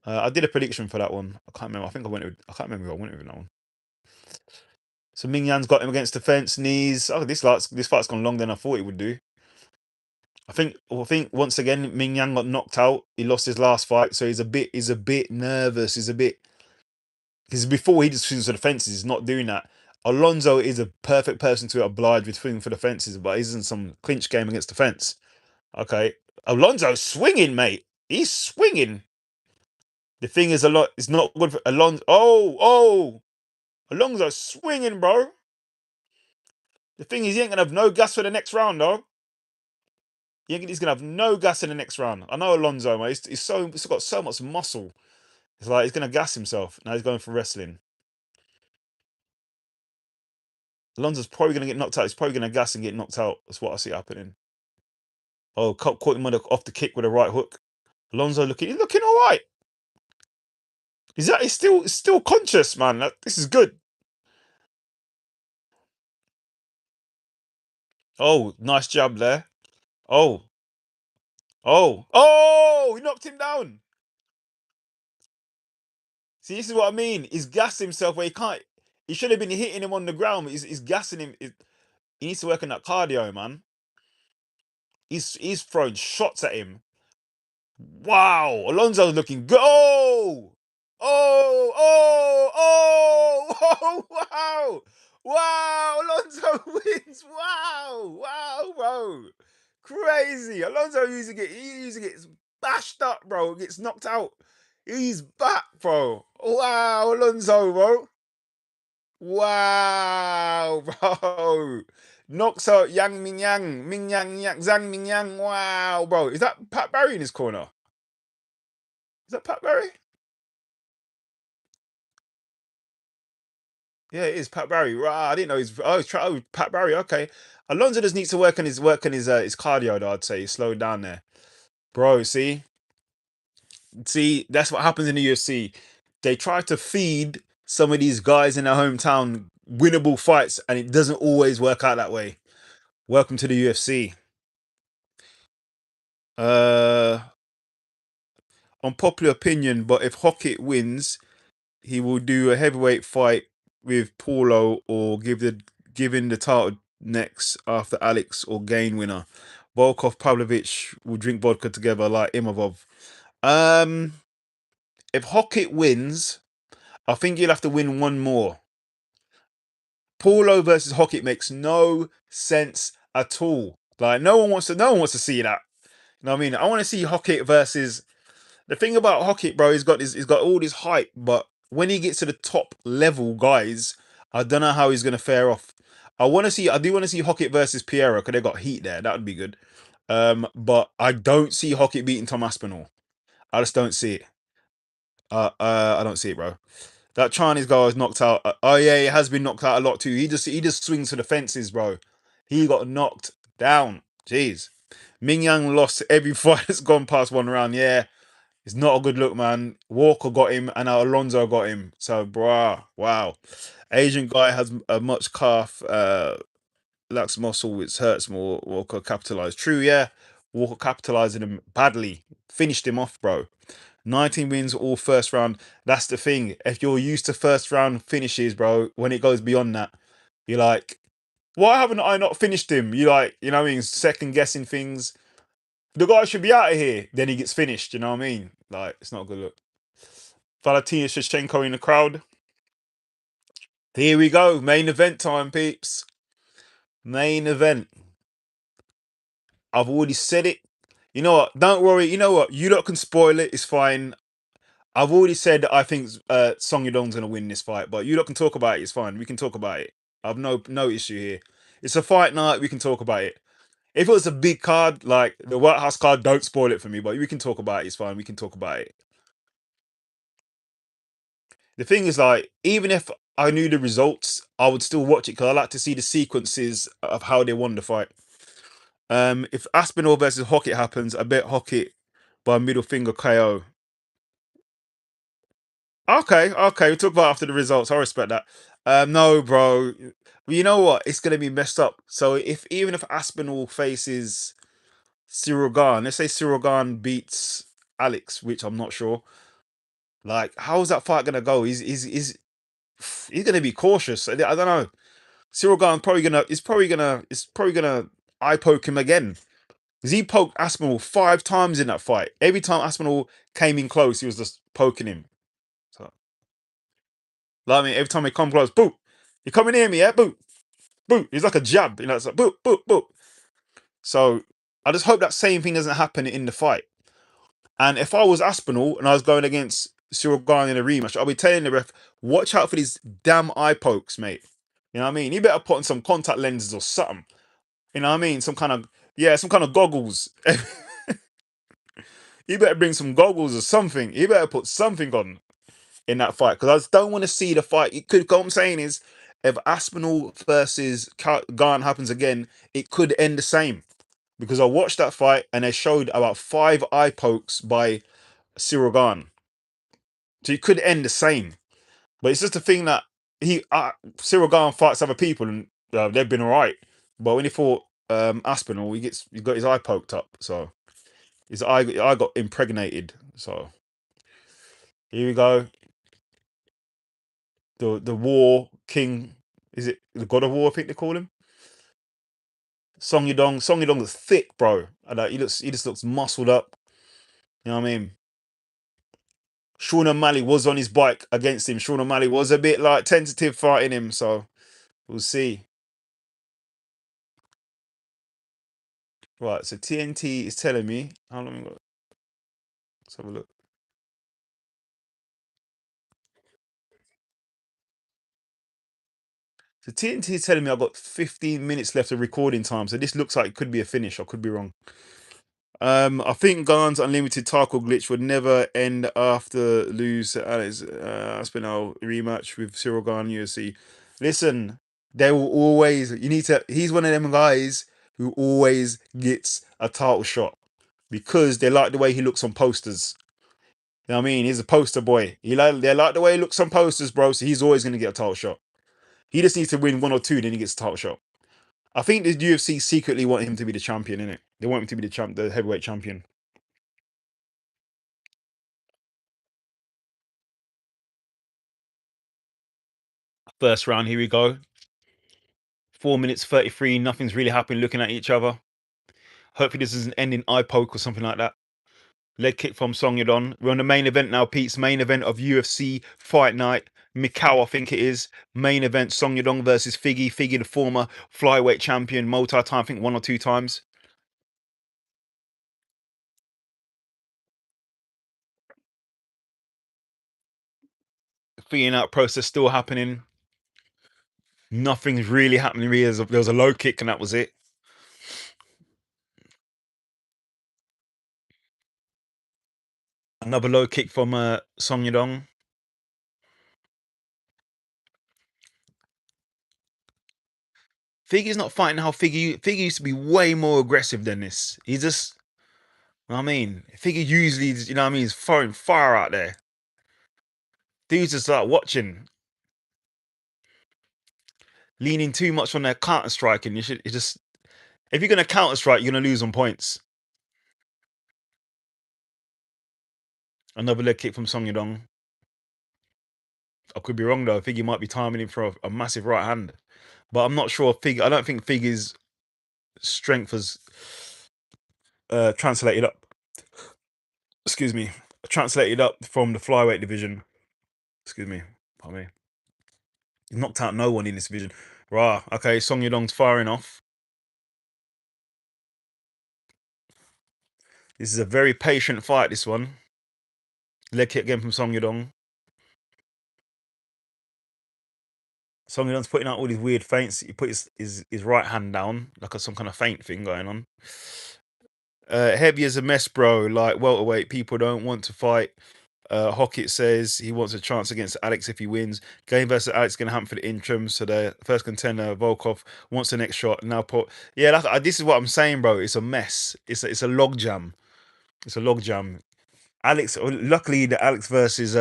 I did a prediction for that one. I can't remember. I can't remember who I went with that one. So Ming Yan's got him against the fence, knees. Oh, this fight's gone longer than I thought it would do. I think once again Ming Yang got knocked out. He lost his last fight, so he's a bit nervous. He's a bit because before he just swings for the fences. He's not doing that. Alonso is a perfect person to oblige with swinging for the fences, but he's in some clinch game against the fence. Okay, Alonso's swinging, mate. He's swinging. The thing is, it's not good for Alonso. Oh, Alonso's swinging, bro. The thing is, he ain't gonna have no gas for the next round, though. He's gonna have no gas in the next round. I know Alonso, mate. He's got so much muscle. It's like he's gonna gas himself. Now he's going for wrestling. Alonso's probably gonna get knocked out. He's probably gonna gas and get knocked out. That's what I see happening. Oh, caught him off the kick with a right hook. Alonso he's looking all right. He's still conscious, man. This is good. Oh, nice jab there. Oh, oh! He knocked him down. See, this is what I mean. He's gassed himself where he can't. He should have been hitting him on the ground. He's gassing him. He needs to work on that cardio, man. He's throwing shots at him. Wow, Alonso's looking good. Oh, oh, wow, wow, Alonso wins. Wow, bro, crazy. Alonso he usually gets bashed up, bro. Gets knocked out. He's back, bro. Wow, Alonso, bro. Wow, bro. Knocks out Yang Ming Yang, Ming Yang Yang, Zhang Ming Yang. Wow, bro. Is that Pat Barry in his corner? Is that Pat Barry? Yeah, it is Pat Barry. Right, I didn't know he's. Pat Barry. Okay, Alonso just needs to work on his cardio. Though I'd say he's slowed down there, bro. See, that's what happens in the UFC. They try to feed some of these guys in their hometown winnable fights, and it doesn't always work out that way. Welcome to the UFC. Uh, Unpopular opinion, but if Hockett wins, he will do a heavyweight fight with Paulo or giving the title next after Alex or Gain winner. Volkov Pavlovich will drink vodka together like Imavov. Um, if Hockett wins, I think he'll have to win one more. Paulo versus Hockett makes no sense at all. Like no one wants to see that. You know what I mean? I want to see Hockett versus. The thing about Hockett, bro, he's got all this hype, but when he gets to the top level guys, I don't know how he's gonna fare off. I do want to see Hockett versus Piero because they got heat there. That would be good. But I don't see Hockett beating Tom Aspinall. I just don't see it. I don't see it, bro. That Chinese guy was knocked out. Oh yeah, he has been knocked out a lot too. He just swings for the fences, bro. He got knocked down. Jeez. Ming Yang lost every fight that's gone past one round. Yeah, it's not a good look, man. Walker got him, and now Alonso got him. So, bruh, wow. Asian guy has a much calf, lacks muscle, which hurts more. Walker capitalized. True, yeah. Walker capitalizing him badly. Finished him off, bro. 19 wins, all first round. That's the thing. If you're used to first round finishes, bro, when it goes beyond that, you're like, why haven't I not finished him? You like, you know what I mean? Second guessing things. The guy should be out of here. Then he gets finished. You know what I mean? Like, it's not a good look. Valentina Shevchenko in the crowd. Here we go. Main event time, peeps. Main event. I've already said it. You know what? Don't worry. You know what? You lot can spoil it. It's fine. I've already said that I think Song Yadong's going to win this fight, but you lot can talk about it. It's fine. We can talk about it. I've no issue here. It's a fight night. We can talk about it. If it was a big card, like the White House card, don't spoil it for me, but we can talk about it. It's fine. We can talk about it. The thing is, like, even if I knew the results, I would still watch it because I like to see the sequences of how they won the fight. If Aspinall versus Hockett happens, I bet Hockett by middle finger KO. Okay, we talk about after the results. I respect that. No, bro. You know what? It's gonna be messed up. So even if Aspinall faces Cyril Gane, let's say Cyril Gane beats Alex, which I'm not sure. Like, how's that fight gonna go? He's gonna be cautious. I don't know. Cyril Gane is probably gonna eye poke him again. Because he poked Aspinall 5 times in that fight. Every time Aspinall came in close, he was just poking him. So, like, I mean, every time he come close, boop. You coming near me, yeah? Boop. Boop. He's like a jab, you know, it's like boop, boop, boop. So I just hope that same thing doesn't happen in the fight. And if I was Aspinall and I was going against Cyril Gane in a rematch, I'll be telling the ref, watch out for these damn eye pokes, mate. You know what I mean? You better put on some contact lenses or something. You know what I mean? Some kind of goggles. You better bring some goggles or something. You better put something on in that fight because I just don't want to see the fight. It could. What I'm saying is, if Aspinall versus Gane happens again, it could end the same. because I watched that fight and they showed about 5 eye pokes by Cyril Gane. So it could end the same. But it's just the thing that Cyril Gane fights other people and they've been alright. But when he fought Aspinall, he got his eye poked up. So his eye got impregnated. So here we go. The War King, is it the God of War? I think they call him. Song Yadong. Song Yadong looks thick, bro. And he just looks muscled up. You know what I mean? Sean O'Malley was on his bike against him. Sean O'Malley was a bit like tentative fighting him, so we'll see. Right, so TNT is telling me how long we got. Let's have a look. So TNT is telling me I've got 15 minutes left of recording time. So this looks like it could be a finish. I could be wrong. I think Gane's unlimited tackle glitch would never end after lose Alex Aspinall rematch with Cyril Gane UFC. Listen, they will always. You need to. He's one of them guys who always gets a title shot because they like the way he looks on posters. You know what I mean? He's a poster boy. They like the way he looks on posters, bro. So he's always gonna get a title shot. He just needs to win 1 or 2, then he gets a title shot. I think the UFC secretly want him to be the champion, innit? They want him to be the heavyweight champion. First round, here we go. 4 minutes 33. Nothing's really happening. Looking at each other. Hopefully, this isn't ending eye poke or something like that. Leg kick from Song Yadong. We're on the main event now, Pete's main event of UFC Fight Night. Mikau, I think it is. Main event, Song Yadong versus Figgy. Figgy, the former flyweight champion, multi-time, I think 1 or 2 times. Feeling out process still happening. Nothing's really happening. Really, there was a low kick and that was it. Another low kick from Song Yadong. Figgy's not fighting how Figgy used to be way more aggressive than this. He's just, you know what I mean, Figgy usually, you know what I mean, he's throwing fire out there. Dudes just like watching, leaning too much on their counter striking. You just, if you're gonna counter strike, you're gonna lose on points. Another leg kick from Song Yadong. I could be wrong though. Figgy might be timing him for a massive right hand, but I'm not sure. I don't think Figgy's strength has translated up. Excuse me, translated up from the flyweight division. Excuse me, pardon me. He's knocked out no one in this division. Rah, okay, Song Yadong's firing off. This is a very patient fight, this one. Leg kick again from Song Yadong. Song Yadong's putting out all these weird feints. He put his right hand down, like some kind of feint thing going on. Heavy as a mess, bro. Like welterweight, people don't want to fight. Hockett says he wants a chance against Alex if he wins. Game versus Alex going to happen for the interim. So the first contender, Volkov, wants the next shot. Now put, yeah, this is what I'm saying, bro. It's a mess. It's a log jam. It's a log jam. Luckily, the Alex versus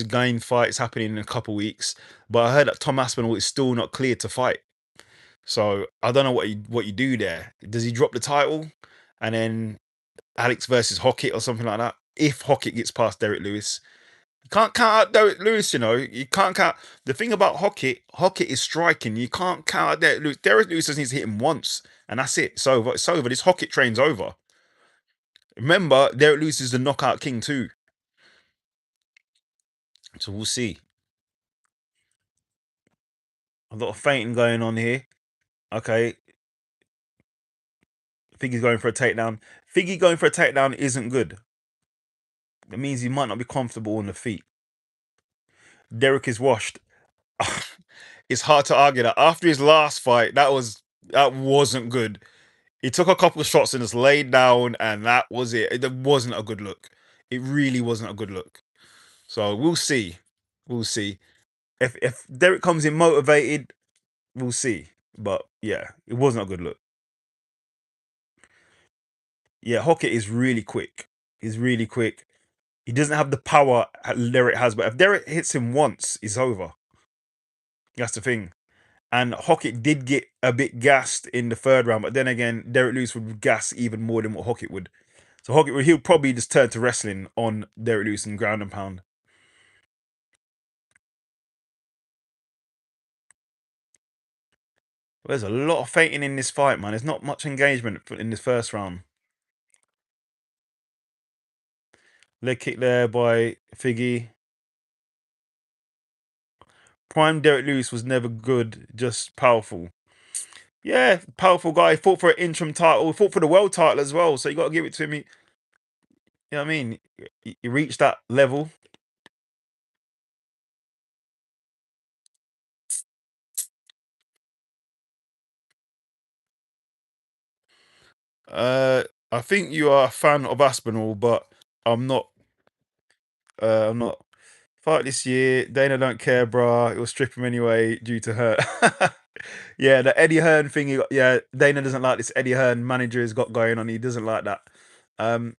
Gain fight is happening in a couple weeks. But I heard that Tom Aspinall is still not cleared to fight. So I don't know what you do there. Does he drop the title and then Alex versus Hockett or something like that? If Hockett gets past Derek Lewis, you can't count out Derek Lewis. You know you can't count. The thing about Hockett, Hockett is striking. You can't count out Derek Lewis. Derek Lewis just needs to hit him once, and that's it. It's over. It's over. This Hockett train's over. Remember, Derek Lewis is the knockout king too. So we'll see. A lot of feinting going on here. Okay, Figgy's going for a takedown. Figgy going for a takedown isn't good. It means he might not be comfortable on the feet. Derek is washed. It's hard to argue that after his last fight, that wasn't good. He took a couple of shots and just laid down, and that was it. It wasn't a good look. It really wasn't a good look. So we'll see. We'll see. If Derek comes in motivated, we'll see. But yeah, it wasn't a good look. Yeah, Hockett is really quick. He's really quick. He doesn't have the power Derek has, but if Derek hits him once, it's over. That's the thing. And Hockett did get a bit gassed in the third round, but then again, Derek Lewis would gas even more than what Hockett would. So Hockett he'll probably just turn to wrestling on Derek Lewis and ground and pound. There's a lot of fainting in this fight, man. There's not much engagement in this first round. Leg kick there by Figgy. Prime Derek Lewis was never good, just powerful. Yeah, powerful guy. He fought for an interim title. He fought for the world title as well. So you got to give it to him. You know what I mean? He reached that level. Uh, I think you are a fan of Aspinall, but I'm not. I'm not. Fight this year. Dana don't care, bruh. It will strip him anyway due to her. Yeah, the Eddie Hearn thing. Yeah, Dana doesn't like this Eddie Hearn manager has got going on. He doesn't like that. Um,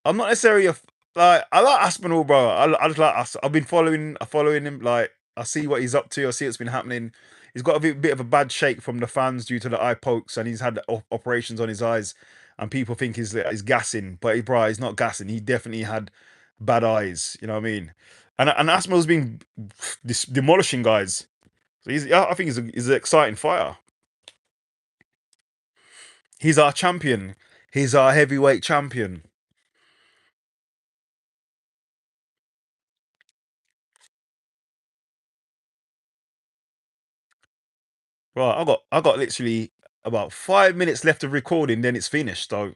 I'm not necessarily like I like Aspinall, bro. I just like us. I've been following him. Like I see what he's up to. I see what's been happening. He's got a bit of a bad shake from the fans due to the eye pokes, and he's had operations on his eyes, and people think he's gassing, but he's not gassing. He definitely had bad eyes. You know what I mean? And Aspinall's been demolishing guys. So I think he's an exciting fighter. He's our champion. He's our heavyweight champion. Right, I got literally about 5 minutes left of recording, then it's finished. So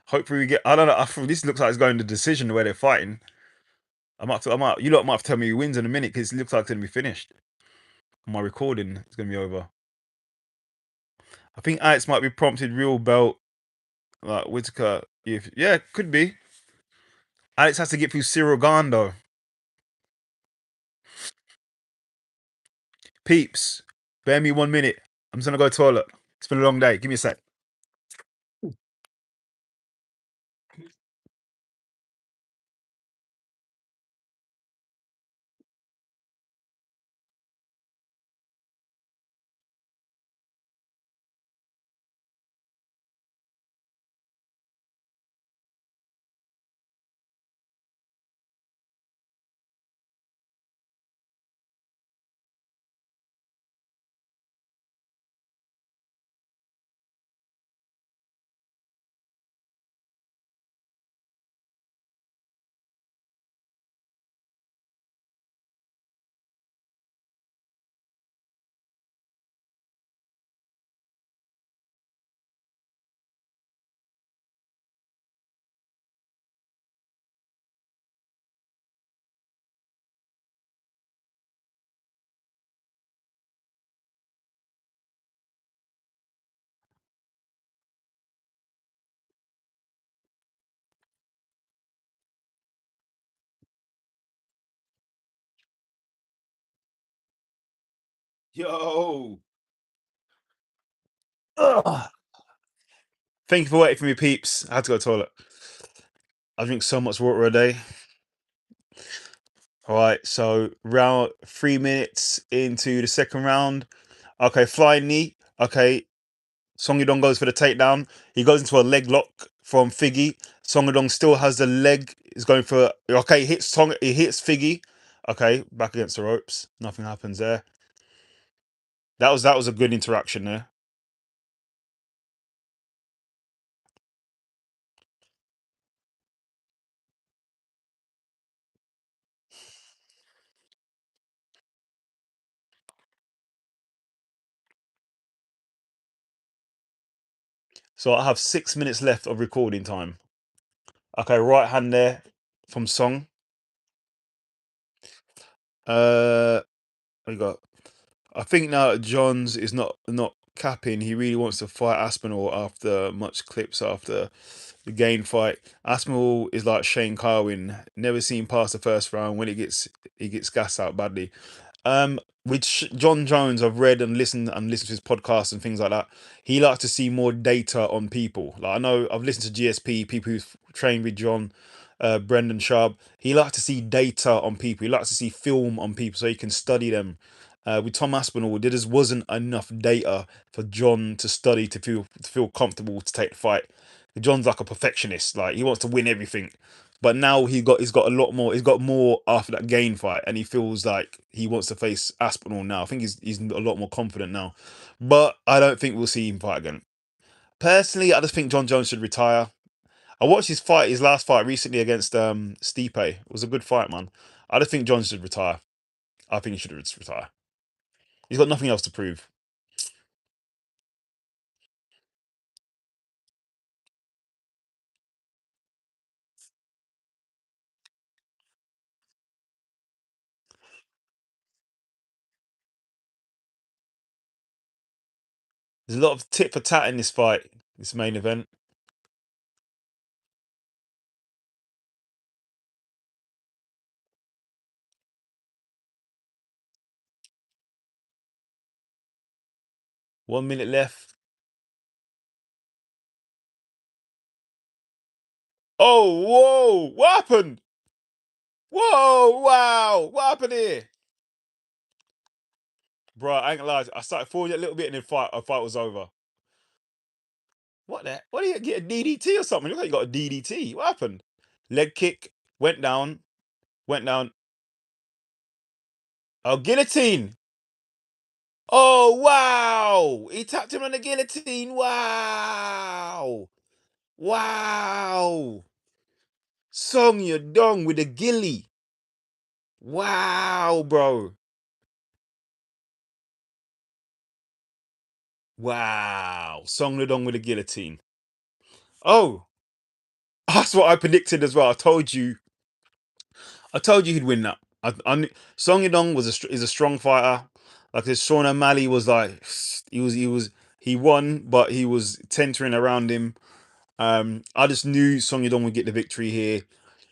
hopefully we get. I don't know. This looks like it's going to decision where they're fighting. You lot might have to tell me who wins in a minute because it looks like it's gonna be finished. My recording is gonna be over. I think Alex might be prompted real belt like Whitaker. If yeah, could be. Alex has to get through Cyril Gahn though. Peeps, bear me 1 minute. I'm just gonna go to the toilet. It's been a long day. Give me a sec. Yo. Ugh. Thank you for waiting for me, peeps. I had to go to the toilet. I drink so much water a day. All right, so round 3 minutes into the second round. Okay, flying knee. Okay, Song Yadong goes for the takedown. He goes into a leg lock from Figgy. Song Yadong still has the leg. He's going for okay. He hits Figgy. Okay, back against the ropes. Nothing happens there. That was a good interaction there. So I have 6 minutes left of recording time. Okay, right hand there from Song. We got. I think now that Johns is not capping. He really wants to fight Aspinall after much clips after the Gain fight. Aspinall is like Shane Carwin, never seen past the first round. When he gets gassed out badly. With John Jones, I've read and listened to his podcasts and things like that. He likes to see more data on people. Like I know I've listened to GSP, people who've trained with John, Brendan Sharp. He likes to see data on people. He likes to see film on people so he can study them. With Tom Aspinall, there just wasn't enough data for John to study to feel comfortable to take the fight. John's like a perfectionist. Like he wants to win everything. But now he's got a lot more. He's got more after that Gain fight, and he feels like he wants to face Aspinall now. I think he's a lot more confident now. But I don't think we'll see him fight again. Personally, I just think John Jones should retire. I watched his last fight recently against Stipe. It was a good fight, man. I just think John should retire. I think he should retire. He's got nothing else to prove. There's a lot of tit for tat in this fight, this main event. 1 minute left. Oh, whoa! What happened? Whoa! Wow! What happened here? Bro, I ain't gonna lie. I started forward a little bit and then fight was over. What the? What do you get a DDT or something? Look like you got a DDT. What happened? Leg kick, went down, went down. Oh, guillotine. Oh, wow. He tapped him on the guillotine. Wow. Wow. Song Yadong with a gilly. Wow, bro. Wow. Song Yadong with a guillotine. Oh, that's what I predicted as well. I told you he'd win that. Song Yadong is a strong fighter. Like this, Sean O'Malley was like he won, but he was tentering around him. I just knew Song Yadong would get the victory here.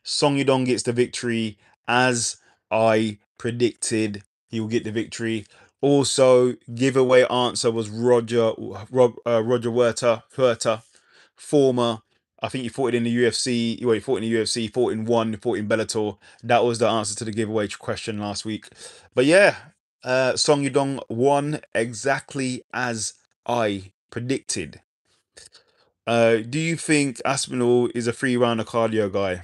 Song Yadong gets the victory as I predicted. He will get the victory. Also, giveaway answer was Roger Huerta, former. I think he fought in the UFC. Well, he fought in the UFC, fought in one, fought in Bellator. That was the answer to the giveaway question last week. But yeah, Song Yudong won exactly as I predicted. Do you think Aspinall is a three rounder cardio guy?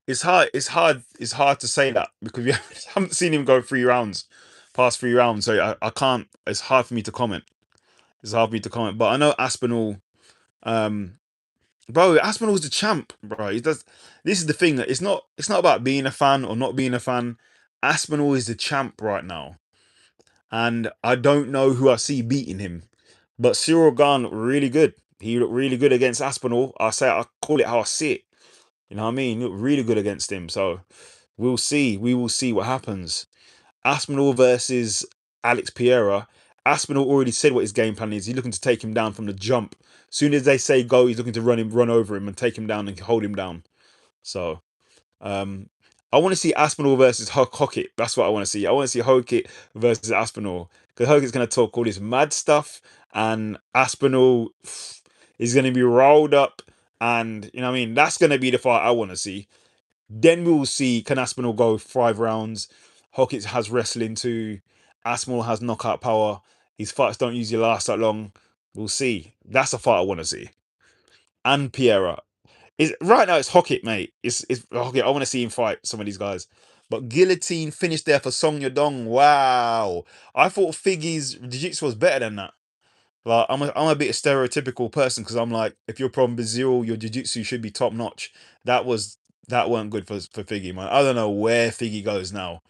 It's hard. It's hard. It's hard to say that because we haven't seen him go 3 rounds, past 3 rounds. So I can't. It's hard for me to comment. It's hard for me to comment. But I know Aspinall. Um, Bro, Aspinall's the champ, bro. He does. This is the thing. It's not about being a fan or not being a fan. Aspinall is the champ right now, and I don't know who I see beating him. But Cyril Gahn looked really good. He looked really good against Aspinall. I call it how I see it. You know what I mean? He looked really good against him. So we'll see. We will see what happens. Aspinall versus Alex Pereira. Aspinall already said what his game plan is. He's looking to take him down from the jump. Soon as they say go, he's looking to run over him and take him down and hold him down. So, um, I want to see Aspinall versus Hockett. That's what I want to see. I want to see Hockett versus Aspinall because Hockett's going to talk all this mad stuff, and Aspinall is going to be rolled up, and you know what I mean. That's going to be the fight I want to see. Then we'll see can Aspinall go 5 rounds. Hockett has wrestling too. Aspinall has knockout power. His fights don't usually last that long. We'll see. That's a fight I want to see. And Piera. Is right now it's Hockett, mate. It's Hockett. I want to see him fight some of these guys. But guillotine finished there for Song Yadong. Wow. I thought Figgy's jiu-jitsu was better than that. Like I'm a bit stereotypical person because I'm like, if you're from Brazil, your jiu-jitsu should be top notch. That was that weren't good for Figgy, man. I don't know where Figgy goes now.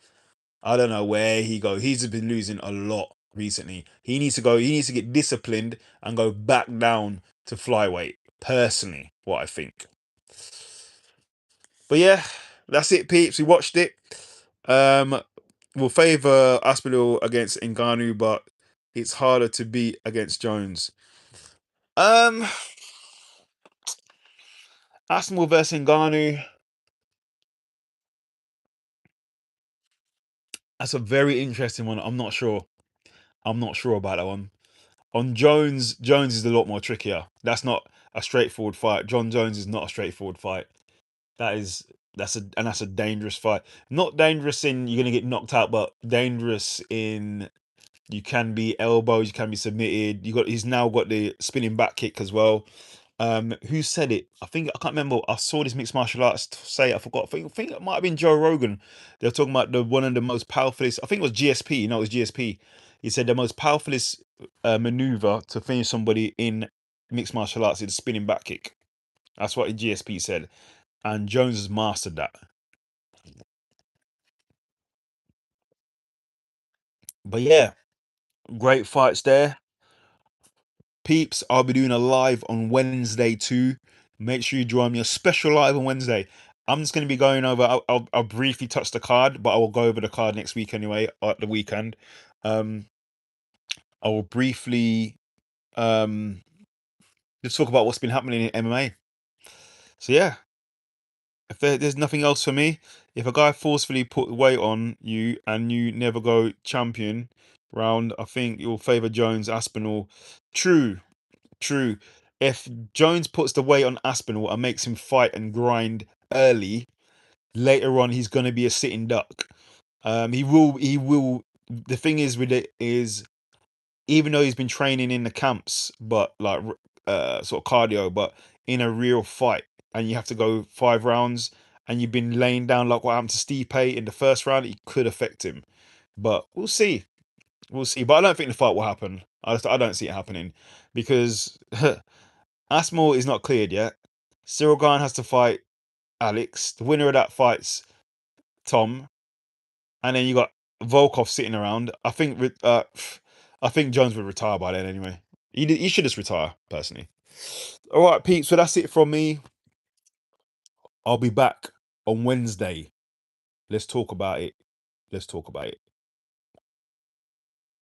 I don't know where he goes. He's been losing a lot recently. He needs to go. He needs to get disciplined and go back down to flyweight. Personally, what I think. But yeah, that's it, peeps. We watched it. Um, we'll favour Aspinall against Ngannou, but it's harder to beat against Jones. Um, Aspinall versus Ngannou. That's a very interesting one. I'm not sure. I'm not sure about that one. On Jones, Jones is a lot more trickier. That's not a straightforward fight. John Jones is not a straightforward fight. That is that's a dangerous fight. Not dangerous in you're gonna get knocked out, but dangerous in you can be elbows, you can be submitted. He's now got the spinning back kick as well. Who said it? I can't remember. I saw this mixed martial arts say it, I forgot. I think it might have been Joe Rogan. They were talking about the one of the most powerfulest. I think it was GSP. You know, it was GSP. He said the most powerfulest maneuver to finish somebody in mixed martial arts is the spinning back kick. That's what GSP said, and Jones has mastered that. But yeah, great fights there. Peeps, I'll be doing a live on Wednesday too. Make sure you join me. A special live on Wednesday. I'm just going to be going over. I'll briefly touch the card, but I will go over the card next week anyway, at the weekend. Um, I will briefly um, just talk about what's been happening in MMA. So yeah, if there's nothing else for me, if a guy forcefully put weight on you and you never go champion round, I think you'll favour Jones, Aspinall. True, true. If Jones puts the weight on Aspinall and makes him fight and grind early, later on he's going to be a sitting duck. He will. The thing is with it is, even though he's been training in the camps, but like sort of cardio, but in a real fight, and you have to go 5 rounds, and you've been laying down like what happened to Stipe in the first round, it could affect him. But we'll see. We'll see. But I don't think the fight will happen. I don't see it happening because Asmal is not cleared yet. Cyril Gane has to fight Alex. The winner of that fights Tom, and then you got Volkov sitting around. I think Jones would retire by then anyway. He should just retire personally. All right, Pete. So that's it from me. I'll be back on Wednesday. Let's talk about it. Let's talk about it.